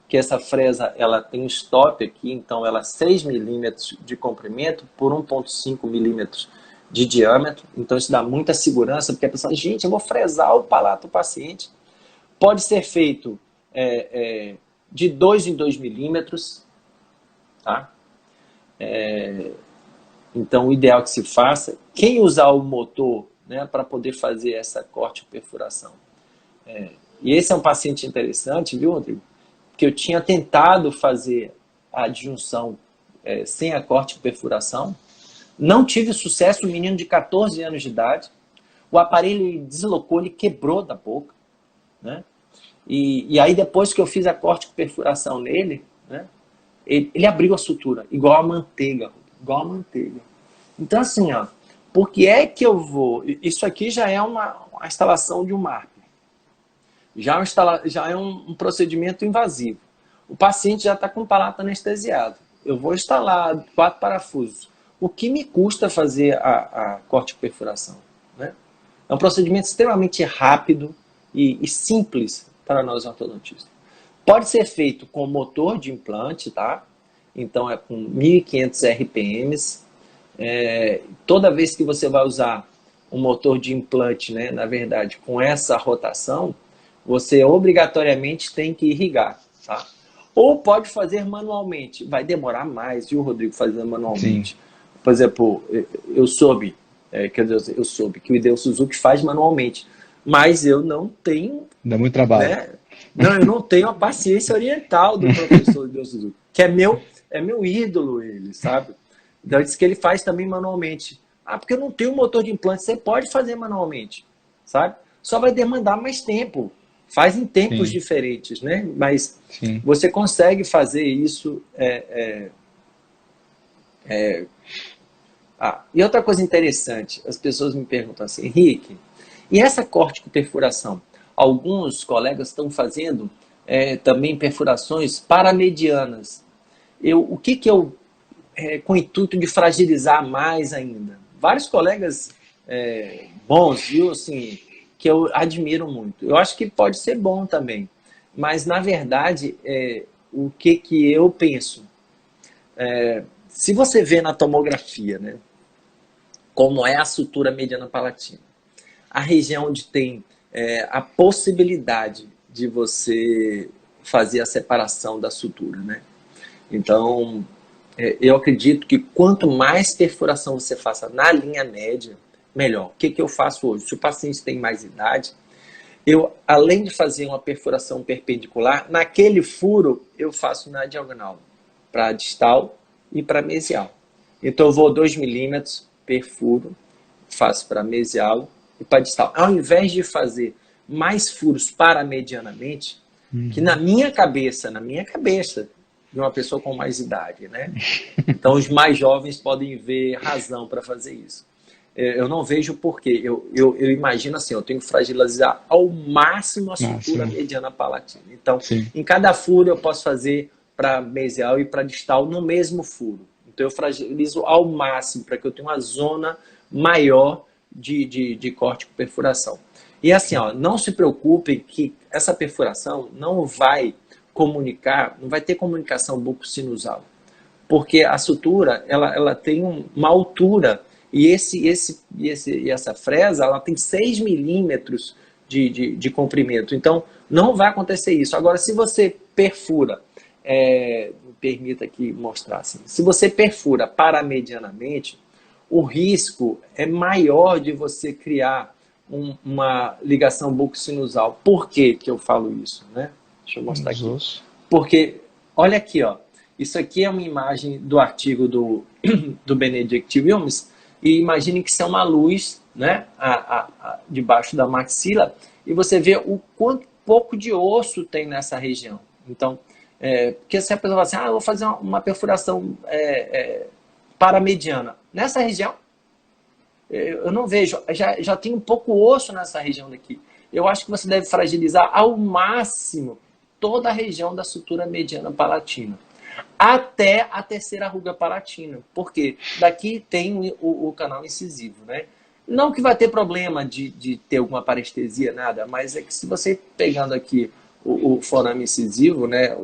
que essa fresa ela tem um stop aqui, então ela é 6 milímetros de comprimento por 1,5 milímetros de diâmetro, então isso dá muita segurança, porque a pessoa, gente, eu vou fresar o palato do paciente. Pode ser feito de 2 em 2 milímetros, tá? Então o ideal é que se faça, quem usar o motor, né, para poder fazer essa corte e perfuração. E esse é um paciente interessante, viu, Rodrigo? Que eu tinha tentado fazer a adjunção sem a corte e perfuração, não tive sucesso, um menino de 14 anos de idade, o aparelho deslocou, ele quebrou da boca, né? E aí depois que eu fiz a corte com perfuração nele, né, ele abriu a sutura, igual a manteiga, igual a manteiga. Então assim, ó, por que é que eu vou... Isso aqui já é uma instalação de um MARP, já é um procedimento invasivo. O paciente já está com o palato anestesiado. Eu vou instalar 4 parafusos. O que me custa fazer a corte com perfuração? Né? É um procedimento extremamente rápido e simples para nós ortodontistas. Pode ser feito com motor de implante, tá? Então é com 1.500 RPMs. Toda vez que você vai usar um motor de implante, né, na verdade, com essa rotação, você obrigatoriamente tem que irrigar, tá? Ou pode fazer manualmente. Vai demorar mais, viu, Rodrigo, fazendo manualmente. Sim. Por exemplo, eu soube que o Hideo Suzuki faz manualmente, mas eu não tenho, Dá muito trabalho. né? Não, eu não tenho a paciência oriental do professor Hideo Suzuki, que é meu ídolo, ele, sabe? Então, ele disse que ele faz também manualmente. Ah, porque eu não tenho motor de implante. Você pode fazer manualmente, sabe? Só vai demandar mais tempo. Faz em tempos Sim, diferentes, né? Mas sim. você consegue fazer isso. E outra coisa interessante, as pessoas me perguntam assim, Henrique, e essa corte com perfuração? Alguns colegas estão fazendo também perfurações paramedianas. O que eu com o intuito de fragilizar mais ainda. Vários colegas bons, viu, assim, que eu admiro muito. Eu acho que pode ser bom também, mas na verdade, o que eu penso? Se você vê na tomografia, né, como é a sutura mediana palatina, a região onde tem a possibilidade de você fazer a separação da sutura, né? Então, eu acredito que quanto mais perfuração você faça na linha média, melhor. O que eu faço hoje? Se o paciente tem mais idade, eu, além de fazer uma perfuração perpendicular, naquele furo eu faço na diagonal, para distal e para mesial. Então eu vou 2 milímetros, perfuro, faço para mesial e para distal. Ao invés de fazer mais furos paramedianamente, que na minha cabeça, de uma pessoa com mais idade, né? Então os mais jovens podem ver razão para fazer isso. Eu não vejo porquê. Eu imagino assim, eu tenho que fragilizar ao máximo a sutura Máximo. mediana palatina. Então, Sim. em cada furo eu posso fazer para mesial e para distal no mesmo furo. Então eu fragilizo ao máximo para que eu tenha uma zona maior de corte com perfuração. E assim, ó, não se preocupem que essa perfuração não vai comunicar, não vai ter comunicação bucosinusal, porque a sutura ela tem uma altura e essa fresa ela tem 6 milímetros de comprimento. Então, não vai acontecer isso. Agora, se você perfura, me permita aqui mostrar assim, se você perfura paramedianamente, o risco é maior de você criar uma ligação bucosinusal. Por que eu falo isso, né? Deixa eu mostrar aqui. Porque, olha aqui, ó. Isso aqui é uma imagem do artigo do Benedict Williams, e imagine que isso é uma luz, né, debaixo da maxila, e você vê o quanto pouco de osso tem nessa região. Então, porque se a pessoa fala assim, eu vou fazer uma perfuração paramediana. Nessa região, eu não vejo, já tem um pouco osso nessa região daqui. Eu acho que você deve fragilizar ao máximo toda a região da sutura mediana palatina, até a terceira ruga palatina, porque daqui tem o canal incisivo, né? Não que vai ter problema de ter alguma parestesia, nada, mas é que se você pegando aqui o forame incisivo, né,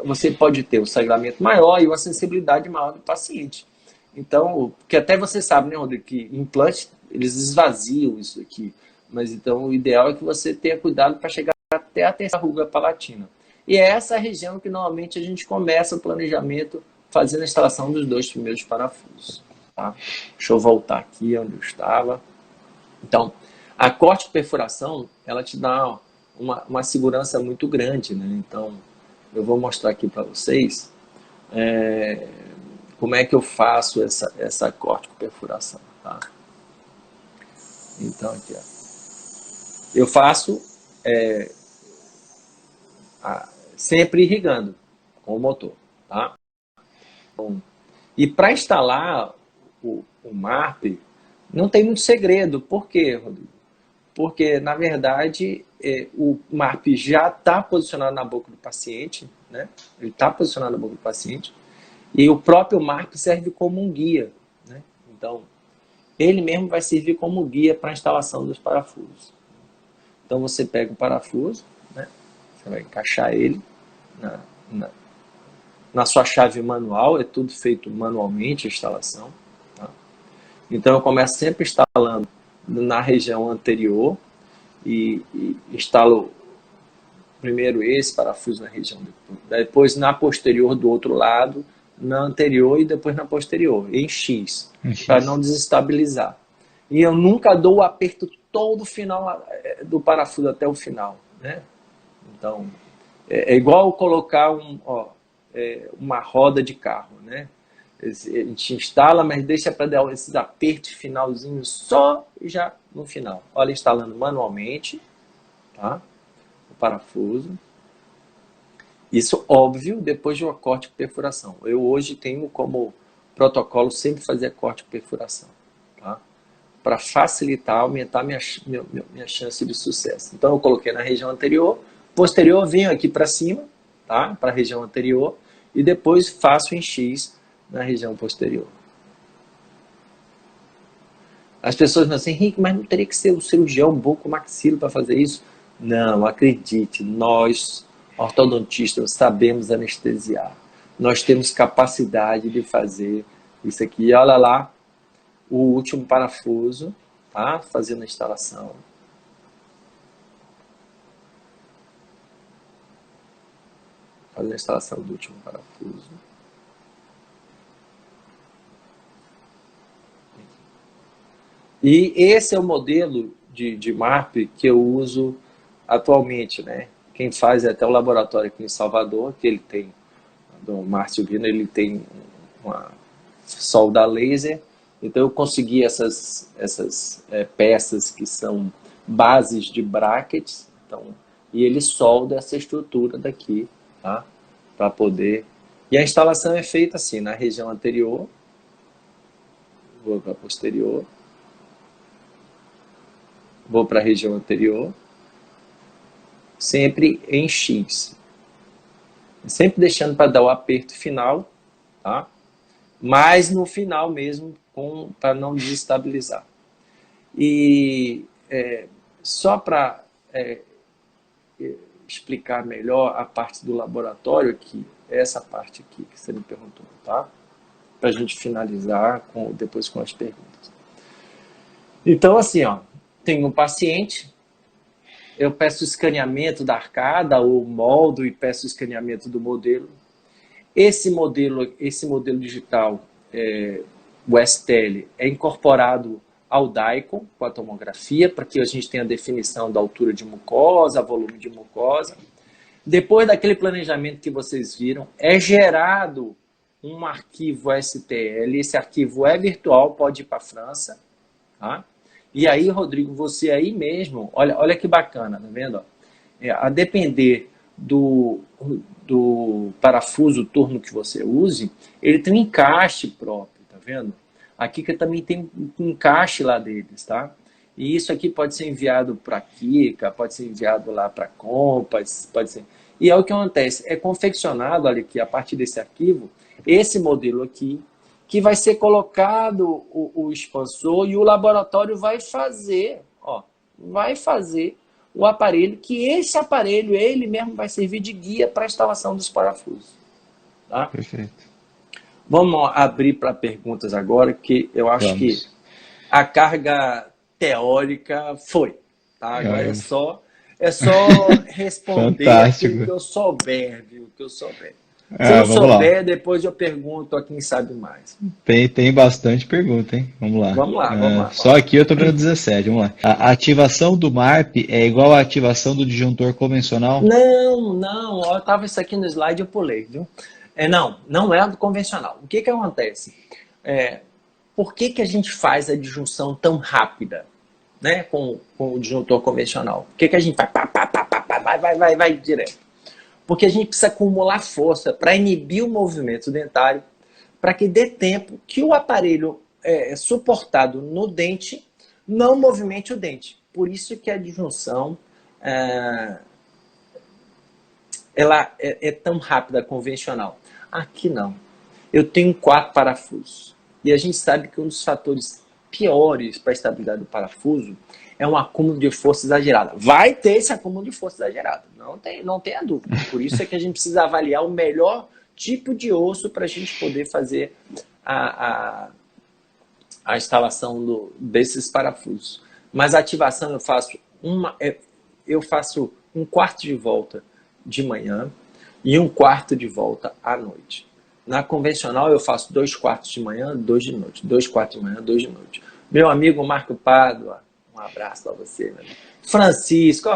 você pode ter o sangramento maior e uma sensibilidade maior do paciente. Então, porque até você sabe, né, Rodrigo, que implantes, eles esvaziam isso aqui. Mas então o ideal é que você tenha cuidado para chegar até a terceira ruga palatina. E é essa região que normalmente a gente começa o planejamento fazendo a instalação dos 2 primeiros parafusos. Tá? Deixa eu voltar aqui onde eu estava. Então, a corte perfuração, ela te dá uma segurança muito grande, né? Então, eu vou mostrar aqui para vocês como é que eu faço essa corte com perfuração. Tá? Então, aqui, ó. Eu faço sempre irrigando com o motor. Tá? E para instalar o MARP, não tem muito segredo. Por quê, Rodrigo? Porque, na verdade, o MARP já está posicionado na boca do paciente, né? Ele está posicionado na boca do paciente, e o próprio MARP serve como um guia, né? Então, ele mesmo vai servir como guia para a instalação dos parafusos. Então, você pega o parafuso, né? Você vai encaixar ele na sua chave manual, é tudo feito manualmente, a instalação. Tá? Então, eu começo sempre instalando na região anterior e instalo primeiro esse parafuso na região, depois na posterior do outro lado, na anterior e depois na posterior, em X, para não desestabilizar. E eu nunca dou o aperto todo final do parafuso até o final, né? Então, é igual colocar uma roda de carro, né? A gente instala, mas deixa para dar esses apertos finalzinhos só já no final. Olha, instalando manualmente, tá? O parafuso. Isso, óbvio, depois de um corte por perfuração. Eu hoje tenho como protocolo sempre fazer corte por perfuração, tá? Para facilitar, aumentar minha chance de sucesso. Então, eu coloquei na região anterior, posterior eu venho aqui para cima, tá? Para a região anterior, e depois faço em X na região posterior. As pessoas me dizem, Henrique, mas não teria que ser o cirurgião bucomaxilo para fazer isso? Não, acredite, nós, ortodontistas, sabemos anestesiar. Nós temos capacidade de fazer isso aqui. Olha lá, o último parafuso, tá? Fazendo a instalação. Fazendo a instalação do último parafuso. E esse é o modelo de MARP que eu uso atualmente, né? Quem faz é até o laboratório aqui em Salvador, que ele tem, do Márcio Vina, ele tem uma solda laser. Então eu consegui essas peças que são bases de brackets, então, e ele solda essa estrutura daqui, tá? Para poder... E a instalação é feita assim, na região anterior, vou para a posterior, vou para a região anterior, sempre em X. Sempre deixando para dar o aperto final, tá? Mas no final mesmo, para não desestabilizar. E só para explicar melhor a parte do laboratório aqui, essa parte aqui que você me perguntou, tá? Para a gente finalizar depois com as perguntas. Então, assim, ó, tem um paciente, eu peço o escaneamento da arcada, ou moldo e peço o escaneamento do modelo. Esse modelo digital, o STL, é incorporado ao DICOM, com a tomografia, para que a gente tenha a definição da altura de mucosa, volume de mucosa. Depois daquele planejamento que vocês viram, é gerado um arquivo STL, esse arquivo é virtual, pode ir para a França, tá? E aí, Rodrigo, você aí mesmo, olha que bacana, tá vendo? A depender do parafuso turno que você use, ele tem um encaixe próprio, tá vendo? Aqui que também tem um encaixe lá deles, tá? E isso aqui pode ser enviado para Kika, pode ser enviado lá para Compass, pode ser... E é o que acontece, é confeccionado, olha aqui, a partir desse arquivo, esse modelo aqui, que vai ser colocado o expansor e o laboratório vai fazer o aparelho, que esse aparelho, ele mesmo vai servir de guia para a instalação dos parafusos. Tá? Perfeito. Vamos abrir para perguntas agora, que eu acho que a carga teórica foi. Tá? Agora é só responder aquilo que eu souber, viu? Que eu souber. Se eu souber, depois eu pergunto a quem sabe mais. Tem bastante pergunta, hein? Vamos lá. Vamos lá. Só aqui eu estou vendo 17, vamos lá. A ativação do MARP é igual à ativação do disjuntor convencional? Não. Eu estava isso aqui no slide, eu pulei, viu? Não é do convencional. O que acontece? Por que a gente faz a disjunção tão rápida, né, com o disjuntor convencional? Por que a gente vai direto? Porque a gente precisa acumular força para inibir o movimento dentário, para que dê tempo que o aparelho suportado no dente não movimente o dente. Por isso que a disjunção ela é tão rápida, convencional. Aqui não. Eu tenho 4 parafusos. E a gente sabe que um dos fatores piores para a estabilidade do parafuso é um acúmulo de força exagerada. Vai ter esse acúmulo de força exagerada. Não tenha dúvida. Por isso é que a gente precisa avaliar o melhor tipo de osso para a gente poder fazer a instalação desses parafusos. Mas a ativação eu faço um quarto de volta de manhã e um quarto de volta à noite. Na convencional eu faço 2 quartos de manhã, 2 de noite. 2 quartos de manhã, 2 de noite. Meu amigo Marco Pádua, um abraço para você, meu amigo. Francisco,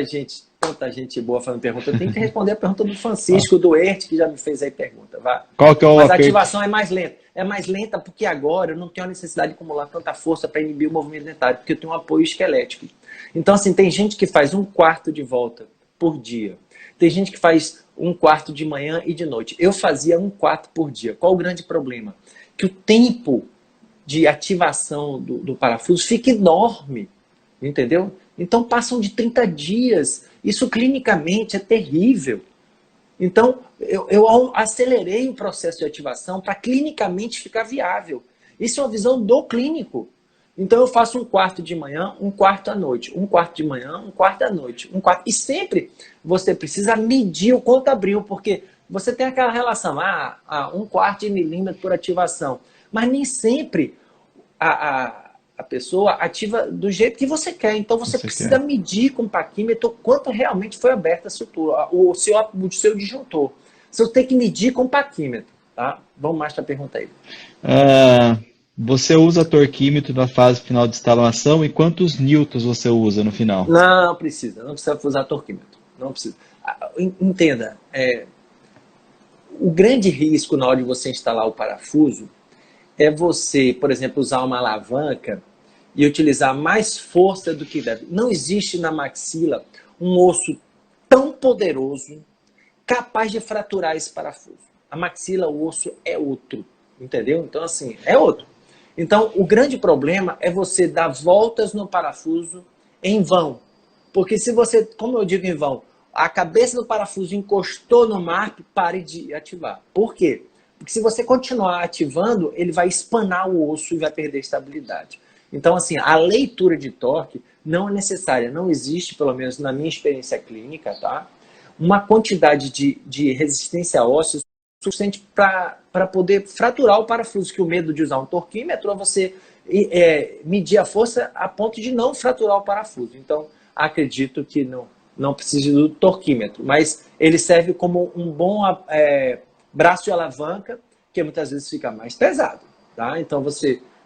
gente, tanta gente boa fazendo pergunta. Eu tenho que responder a pergunta do Francisco, do Erte, que já me fez aí pergunta. Vá. Qual que é o Mas a ativação é mais lenta. É mais lenta porque agora eu não tenho a necessidade de acumular tanta força para inibir o movimento dentário, porque eu tenho um apoio esquelético. Então, assim, tem gente que faz um quarto de volta por dia. Tem gente que faz um quarto de manhã e de noite. Eu fazia um quarto por dia. Qual o grande problema? Que o tempo de ativação do parafuso fica enorme, entendeu? Então passam de 30 dias. Isso clinicamente é terrível. Então eu acelerei o processo de ativação para clinicamente ficar viável. Isso é uma visão do clínico. Então eu faço um quarto de manhã, um quarto à noite, um quarto de manhã, um quarto à noite, um quarto. E sempre você precisa medir o quanto abriu, porque você tem aquela relação, um quarto de milímetro por ativação. Mas nem sempre a pessoa ativa do jeito que você quer. Então você precisa medir com o paquímetro quanto realmente foi aberta a sutura, o seu disjuntor. Você tem que medir com o paquímetro. Tá? Vamos mais para a pergunta aí. Você usa torquímetro na fase final de instalação e quantos newtons você usa no final? Não precisa usar torquímetro. Não precisa. Entenda, o grande risco na hora de você instalar o parafuso é você, por exemplo, usar uma alavanca e utilizar mais força do que deve. Não existe na maxila um osso tão poderoso capaz de fraturar esse parafuso. A maxila, o osso é outro, entendeu? Então, assim, é outro. Então, o grande problema é você dar voltas no parafuso em vão. Porque se você, como eu digo em vão, a cabeça do parafuso encostou no MARP, pare de ativar. Por quê? Porque se você continuar ativando, ele vai espanar o osso e vai perder estabilidade. Então, assim, a leitura de torque não é necessária. Não existe, pelo menos na minha experiência clínica, tá? Uma quantidade de resistência óssea suficiente para poder fraturar o parafuso, que o medo de usar um torquímetro é você medir a força a ponto de não fraturar o parafuso. Então, acredito que não precise do torquímetro, mas ele serve como um bom braço de alavanca, que muitas vezes fica mais pesado. Tá? Então,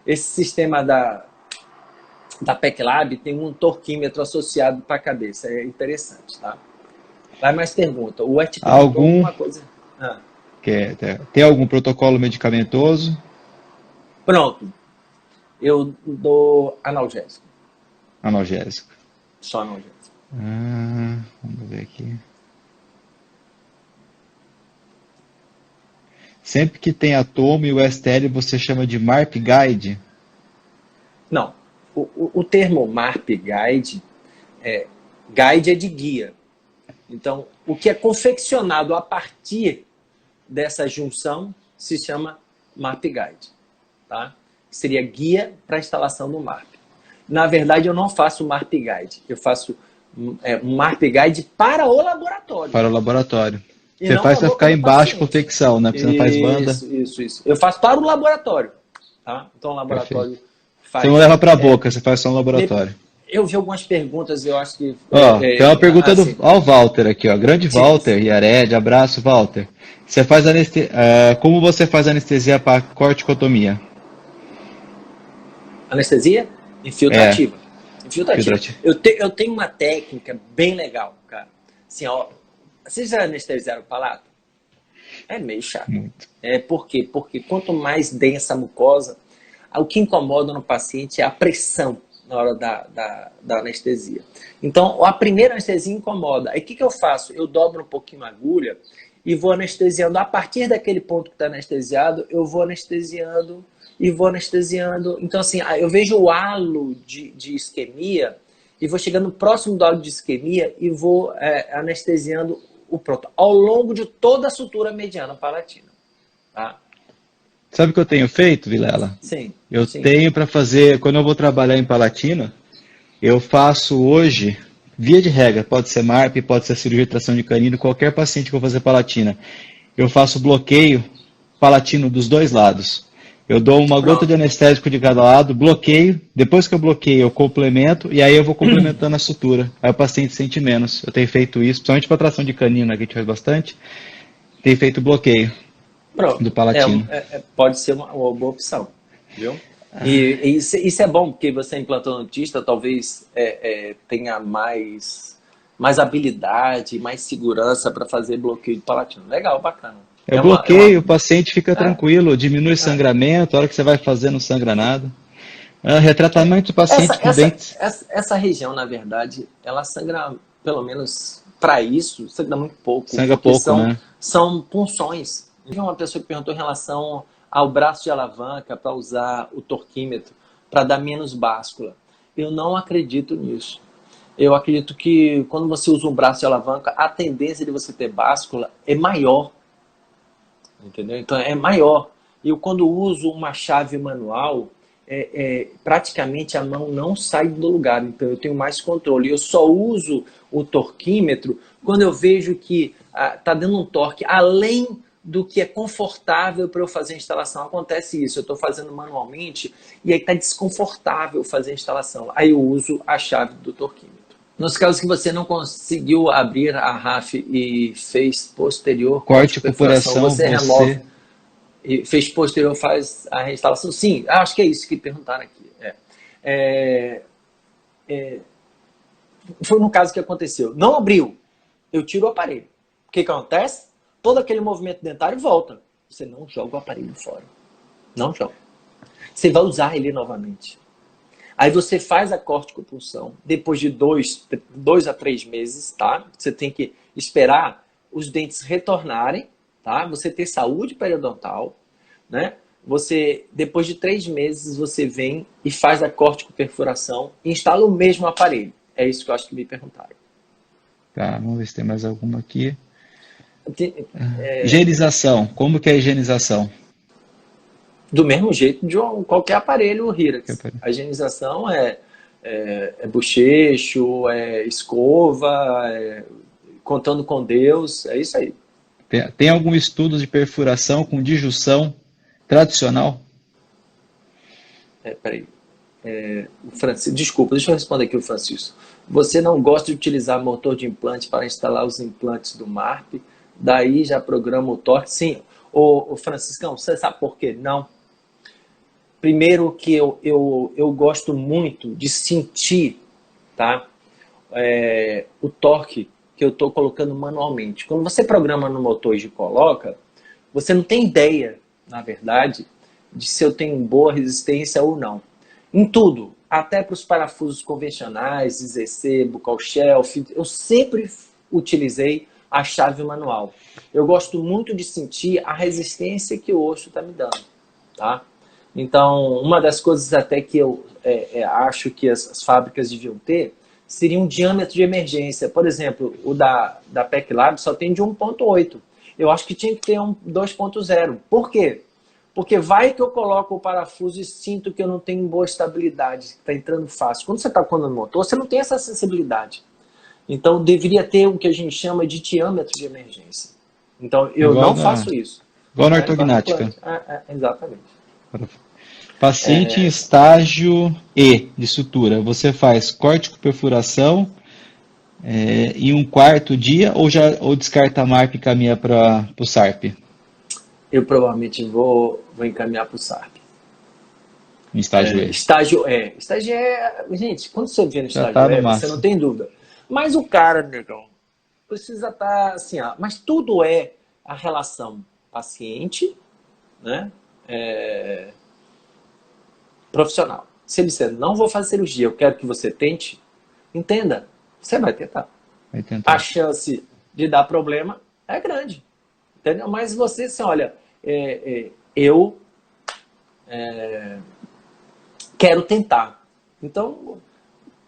esse sistema da PECLAB tem um torquímetro associado para a cabeça. É interessante. Tá? Vai mais pergunta. O Ert perguntou alguma coisa? Tem algum protocolo medicamentoso? Pronto. Eu dou analgésico. Analgésico. Só analgésico. Vamos ver aqui. Sempre que tem atomo e o STL você chama de MARP Guide? Não. O termo MARP Guide guide é de guia. Então, o que é confeccionado a partir dessa junção se chama MARP Guide. Tá? Seria guia para a instalação do MARP. Na verdade, eu não faço MARP Guide. Eu faço um MARP Guide para o laboratório. Para o laboratório. Você faz para ficar embaixo confecção, né? Porque você não faz banda. Isso. Eu faço para o laboratório. Tá? Então, o laboratório faz... Você não leva para a boca, você faz só no laboratório. Eu vi algumas perguntas, eu acho que... tem uma pergunta do Walter aqui, ó. Grande Walter, Yared, abraço, Walter. Você faz como você faz anestesia para corticotomia? Anestesia? Infiltrativa. Infiltrativa. Eu tenho uma técnica bem legal, cara. Assim, ó, vocês já anestesiaram o palato? É meio chato. Muito. Por quê? Porque quanto mais densa a mucosa, o que incomoda no paciente é a pressão. na hora da anestesia. Então, a primeira anestesia incomoda. Aí, o que eu faço? Eu dobro um pouquinho a agulha e vou anestesiando. A partir daquele ponto que está anestesiado, eu vou anestesiando e vou anestesiando. Então, assim, eu vejo o halo de isquemia e vou chegando próximo do halo de isquemia e vou anestesiando o pronto, ao longo de toda a sutura mediana palatina. Tá? Sabe o que eu tenho feito, Vilela? Sim, Eu sim. tenho para fazer, quando eu vou trabalhar em Palatina, eu faço hoje, via de regra, pode ser MARP, pode ser cirurgia de tração de canino, qualquer paciente que eu vou fazer Palatina, eu faço bloqueio palatino dos dois lados. Eu dou uma gota de Pronto. anestésico de cada lado, bloqueio, depois que eu bloqueio, eu complemento, e aí eu vou complementando a sutura. Aí o paciente sente menos. Eu tenho feito isso, principalmente para tração de canino, que a gente faz bastante, tenho feito bloqueio do Pronto. palatino. Pode ser uma boa opção, viu? E isso é bom, porque você é implantodontista, talvez tenha mais habilidade, mais segurança para fazer bloqueio de palatino. Legal, bacana. Eu bloqueio, o paciente fica tranquilo, diminui o sangramento, a hora que você vai fazer não sangra nada. Retratamento do paciente com dentes. Essa região, na verdade, ela sangra, pelo menos para isso, sangra muito pouco, Sangra porque pouco, né? são punções. Teve uma pessoa que perguntou em relação ao braço de alavanca para usar o torquímetro, para dar menos báscula. Eu não acredito nisso. Eu acredito que quando você usa um braço de alavanca, a tendência de você ter báscula é maior. Entendeu? Então é maior. E eu, quando uso uma chave manual, praticamente a mão não sai do lugar. Então eu tenho mais controle. Eu só uso o torquímetro quando eu vejo que está dando um torque além do que é confortável para eu fazer a instalação. Acontece isso, eu estou fazendo manualmente e aí está desconfortável fazer a instalação. Aí eu uso a chave do torquímetro. Nos casos que você não conseguiu abrir a RAF e fez posterior Corte, perfuração, perfuração, você remove e fez posterior, faz a reinstalação. Sim, acho que é isso que perguntaram aqui. Foi no caso que aconteceu. Não abriu, eu tiro o aparelho. O que acontece? Todo aquele movimento dentário volta. Você não joga o aparelho fora. Não joga. Você vai usar ele novamente. Aí você faz a corticopulsão, depois de 2 a 3 meses, tá? Você tem que esperar os dentes retornarem, tá? Você ter saúde periodontal, né? Depois de 3 meses, você vem e faz a corticoperfuração e instala o mesmo aparelho. É isso que eu acho que me perguntaram. Tá, vamos ver se tem mais alguma aqui. Higienização. Como que é a higienização? Do mesmo jeito de qualquer aparelho Hirax. A higienização é bochecho, é escova, contando com Deus, é isso aí. Tem algum estudo de perfuração com disjunção tradicional? Peraí. Francisco, desculpa, deixa eu responder aqui o Francisco. Você não gosta de utilizar motor de implante para instalar os implantes do MARP, daí já programa o torque? Sim. Ô Franciscão, você sabe por quê? Não. Primeiro que eu gosto muito de sentir, tá? O torque que eu estou colocando manualmente. Quando você programa no motor e coloca, você não tem ideia, na verdade, de se eu tenho boa resistência ou não. Em tudo, até para os parafusos convencionais, ZC, buccal shelf, eu sempre utilizei a chave manual. Eu gosto muito de sentir a resistência que o osso está me dando, tá? Então, uma das coisas até que eu acho que as fábricas deviam ter seria um diâmetro de emergência. Por exemplo, o da PEC Lab só tem de 1.8. Eu acho que tinha que ter um 2.0. Por quê? Porque vai que eu coloco o parafuso e sinto que eu não tenho boa estabilidade, que está entrando fácil. Quando você está colocando no motor, você não tem essa sensibilidade. Então, deveria ter o que a gente chama de diâmetro de emergência. Então, eu não faço isso. Igual na ortognática. Exatamente. Paciente em estágio E de sutura, você faz corticopperfuração em um quarto dia ou descarta a MARP e caminha para o SARP? Eu provavelmente vou encaminhar para o SARP. Em estágio E. Estágio E, gente, quando você vê no Já estágio tá E, no você não tem dúvida. Mas o cara, negão, precisa estar assim, mas tudo é a relação paciente, né? Profissional. Se ele disser, não vou fazer cirurgia, eu quero que você tente, entenda, você vai tentar. Vai tentar. A chance de dar problema é grande. Entendeu? Mas você, assim, olha, eu quero tentar. Então,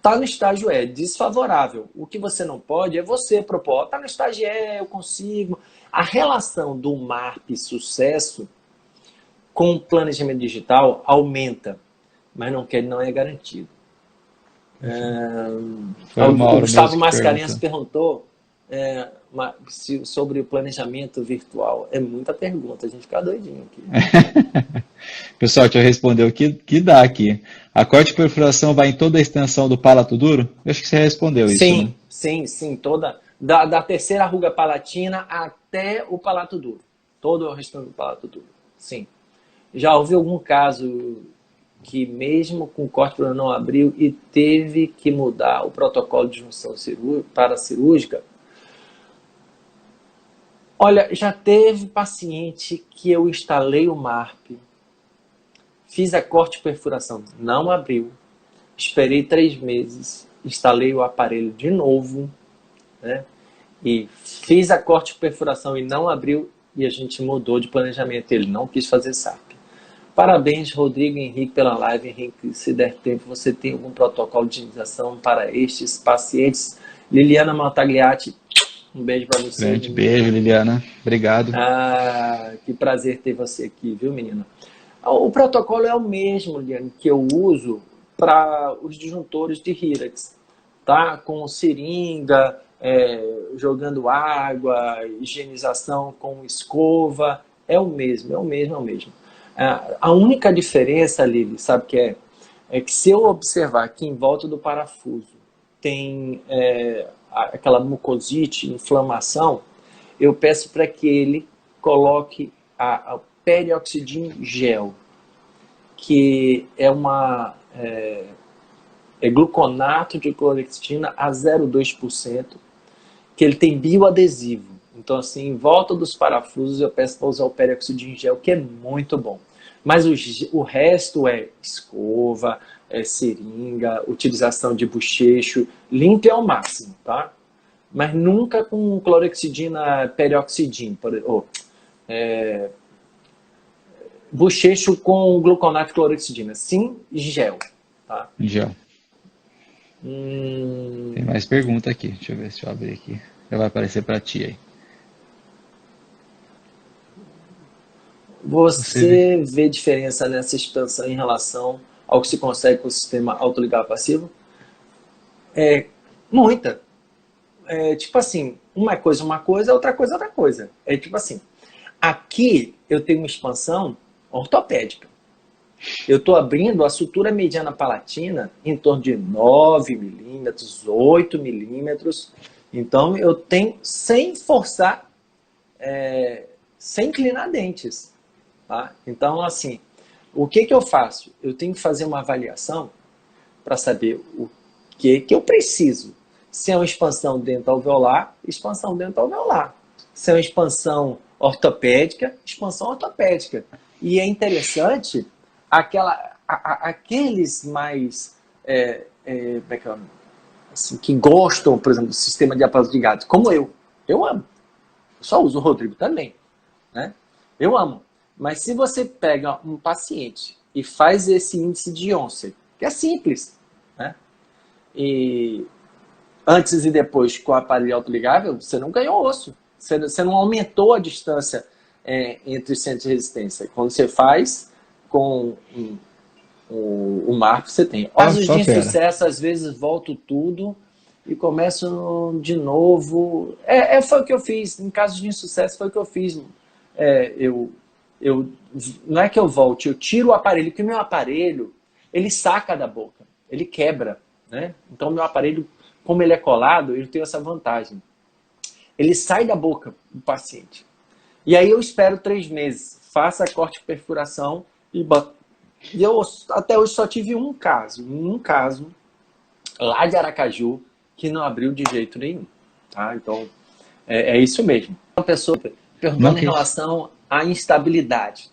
tá no estágio desfavorável. O que você não pode é você propor. Tá no estágio eu consigo. A relação do MARP sucesso com o planejamento digital aumenta, mas não é garantido. O Gustavo Mascarenhas perguntou sobre o planejamento virtual. É muita pergunta, a gente fica doidinho aqui. Pessoal, deixa eu responder o que dá aqui. A corte de perfuração vai em toda a extensão do palato duro? Eu acho que você respondeu isso, né? Sim. Toda, da terceira ruga palatina até o palato duro. Todo o restante do palato duro. Sim. Já houve algum caso que mesmo com corte não abriu e teve que mudar o protocolo de junção para cirúrgica? Olha, já teve paciente que eu instalei o MARP, fiz a corte de perfuração, não abriu, esperei 3 meses, instalei o aparelho de novo, né? E fiz a corte de perfuração e não abriu, e a gente mudou de planejamento, ele não quis fazer SAP. Parabéns, Rodrigo e Henrique, pela live. Henrique, se der tempo, você tem algum protocolo de higienização para estes pacientes? Liliana Montagliati, um beijo para você. Grande beijo, Liliana. Obrigado. Que prazer ter você aqui, viu, menina? O protocolo é o mesmo, Liliana, que eu uso para os disjuntores de Hirax, tá? Com seringa, jogando água, higienização com escova. É o mesmo. A única diferença, Lili, sabe o que é? É que se eu observar que em volta do parafuso tem aquela mucosite, inflamação, eu peço para que ele coloque a Perioxidin Gel, que é gluconato de clorexidina a 0,2%, que ele tem bioadesivo. Então, assim, em volta dos parafusos eu peço para usar o Perioxidin Gel, que é muito bom. Mas o resto é escova, seringa, utilização de bochecho, limpe ao máximo, tá? Mas nunca com clorexidina perioxidin, bochecho com gluconato de clorexidina, sim, gel, tá? Gel. Tem mais pergunta aqui, deixa eu ver se eu abrir aqui. Já vai aparecer para ti aí. Você vê diferença nessa expansão em relação ao que se consegue com o sistema autoligar passivo? Muita. Tipo assim, uma coisa, outra coisa. É tipo assim, aqui eu tenho uma expansão ortopédica. Eu estou abrindo a sutura mediana palatina em torno de 9 milímetros, 8 milímetros. Então eu tenho, sem forçar, sem inclinar dentes. Tá? Então, assim, o que eu faço? Eu tenho que fazer uma avaliação para saber o que eu preciso. Se é uma expansão dental-alveolar, expansão dental-alveolar. Se é uma expansão ortopédica, expansão ortopédica. E é interessante, aqueles mais assim, que gostam, por exemplo, do sistema de aplauso de gato, como eu amo. Eu só uso o Rodrigo também, né? Eu amo. Mas se você pega um paciente e faz esse índice de Onsen, que é simples, né? E antes e depois com o aparelho autoligável, você não ganhou osso. Você não aumentou a distância entre os centros de resistência. Quando você faz com o MARP, você tem. Casos de insucesso, às vezes volto tudo e começo de novo. Foi o que eu fiz. Em casos de insucesso, foi o que eu fiz. Não é que eu volte, eu tiro o aparelho, porque o meu aparelho, ele saca da boca, ele quebra, né? Então, o meu aparelho, como ele é colado, ele tem essa vantagem. Ele sai da boca do paciente. E aí eu espero 3 meses, faço a corte de perfuração e eu até hoje só tive um caso lá de Aracaju que não abriu de jeito nenhum. Tá? Então, é isso mesmo. Uma pessoa perguntando em relação à instabilidade.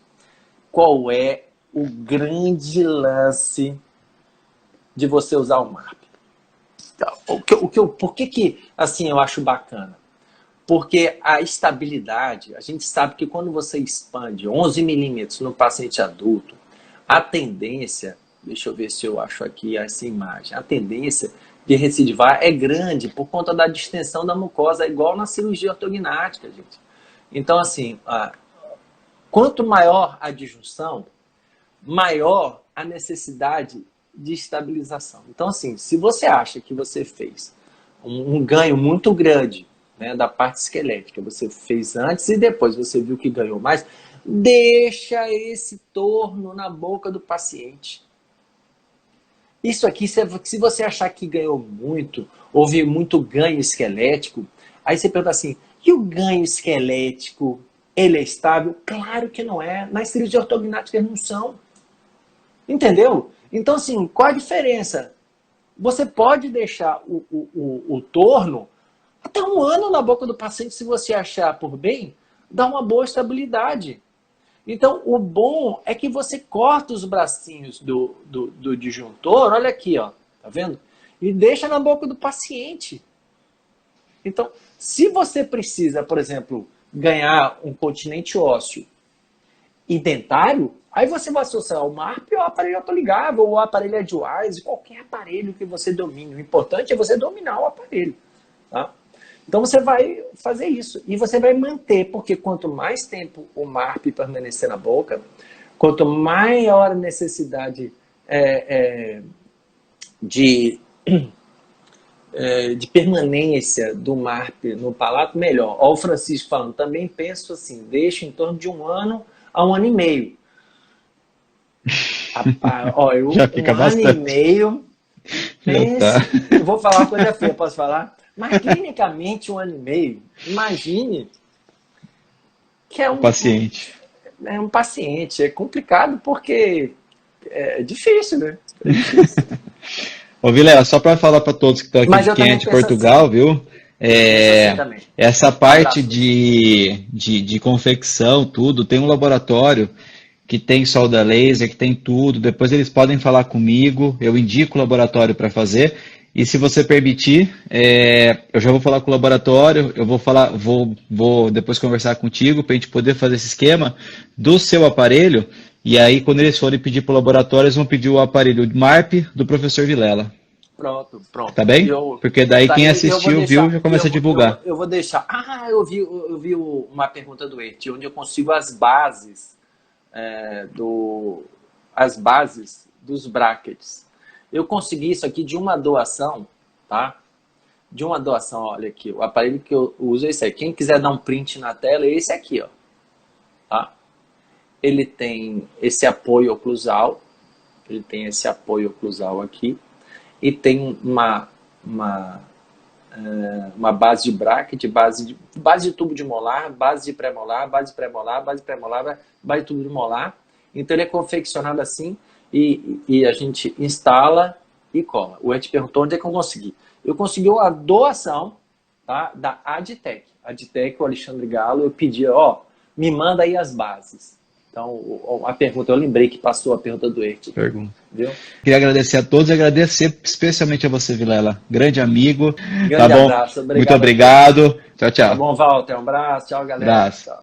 Qual é o grande lance de você usar o MARP. Por que assim, eu acho bacana? Porque a estabilidade, a gente sabe que quando você expande 11 milímetros no paciente adulto, a tendência, deixa eu ver se eu acho aqui essa imagem, a tendência de recidivar é grande por conta da distensão da mucosa, igual na cirurgia ortognática, gente. Então, assim, quanto maior a disjunção, maior a necessidade de estabilização. Então, assim, se você acha que você fez um ganho muito grande, né, da parte esquelética, você fez antes e depois você viu que ganhou mais, deixa esse torno na boca do paciente. Isso aqui, se você achar que ganhou muito, houve muito ganho esquelético, aí você pergunta assim, e o ganho esquelético, ele é estável? Claro que não é. Nas cirurgias ortognáticas não são. Entendeu? Então, assim, qual a diferença? Você pode deixar o torno até 1 ano na boca do paciente, se você achar por bem, dá uma boa estabilidade. Então, o bom é que você corta os bracinhos do disjuntor, olha aqui, ó, tá vendo? E deixa na boca do paciente. Então, se você precisa, por exemplo, ganhar um continente ósseo e dentário, aí você vai associar o MARP ao aparelho autoligável, ou o aparelho Edgewise, qualquer aparelho que você domine. O importante é você dominar o aparelho. Tá? Então você vai fazer isso. E você vai manter, porque quanto mais tempo o MARP permanecer na boca, quanto maior a necessidade de permanência do MARP no palato, melhor. Olha o Francisco falando, também penso assim, deixa em torno de 1 ano a 1 ano e meio. Já fica bastante. 1 ano e meio, eu vou falar uma coisa feia, posso falar? Mas clinicamente 1 ano e meio, imagine que é um paciente. É um paciente, é complicado porque é difícil, né? É difícil. Ô Vilela, só para falar para todos que estão aqui, quem é de Portugal, assim, viu? Essa parte de confecção, tudo, tem um laboratório que tem solda laser, que tem tudo. Depois eles podem falar comigo, eu indico o laboratório para fazer. E se você permitir, eu já vou falar com o laboratório, eu vou depois conversar contigo para a gente poder fazer esse esquema do seu aparelho. E aí, quando eles forem pedir para o laboratório, eles vão pedir o aparelho MARP do professor Vilela. Pronto. Tá bem? Porque daí quem assistiu, viu, já começa a divulgar. Eu vou deixar. Eu vi uma pergunta do ERT, onde eu consigo as bases dos brackets. Eu consegui isso aqui de uma doação, tá? De uma doação, olha aqui. O aparelho que eu uso é esse aqui. Quem quiser dar um print na tela, é esse aqui, ó. Tá? Ele tem esse apoio oclusal. Ele tem esse apoio oclusal aqui. E tem uma base de bracket, base de tubo de molar, base de pré-molar, base de pré-molar, base de pré-molar, base de tubo de molar. Então ele é confeccionado assim e a gente instala e cola. O Ed perguntou onde é que eu consegui. Eu consegui uma doação, tá, da Adtech. Adtech, o Alexandre Galo, eu pedi, me manda aí as bases. Então, a pergunta, eu lembrei que passou a pergunta do Ed. Viu? Queria agradecer a todos e agradecer especialmente a você, Vilela. Grande amigo. Grande abraço. Obrigado. Muito obrigado. Tchau, tchau. Tá bom, Walter. Um abraço. Tchau, galera. Abraço. Tchau.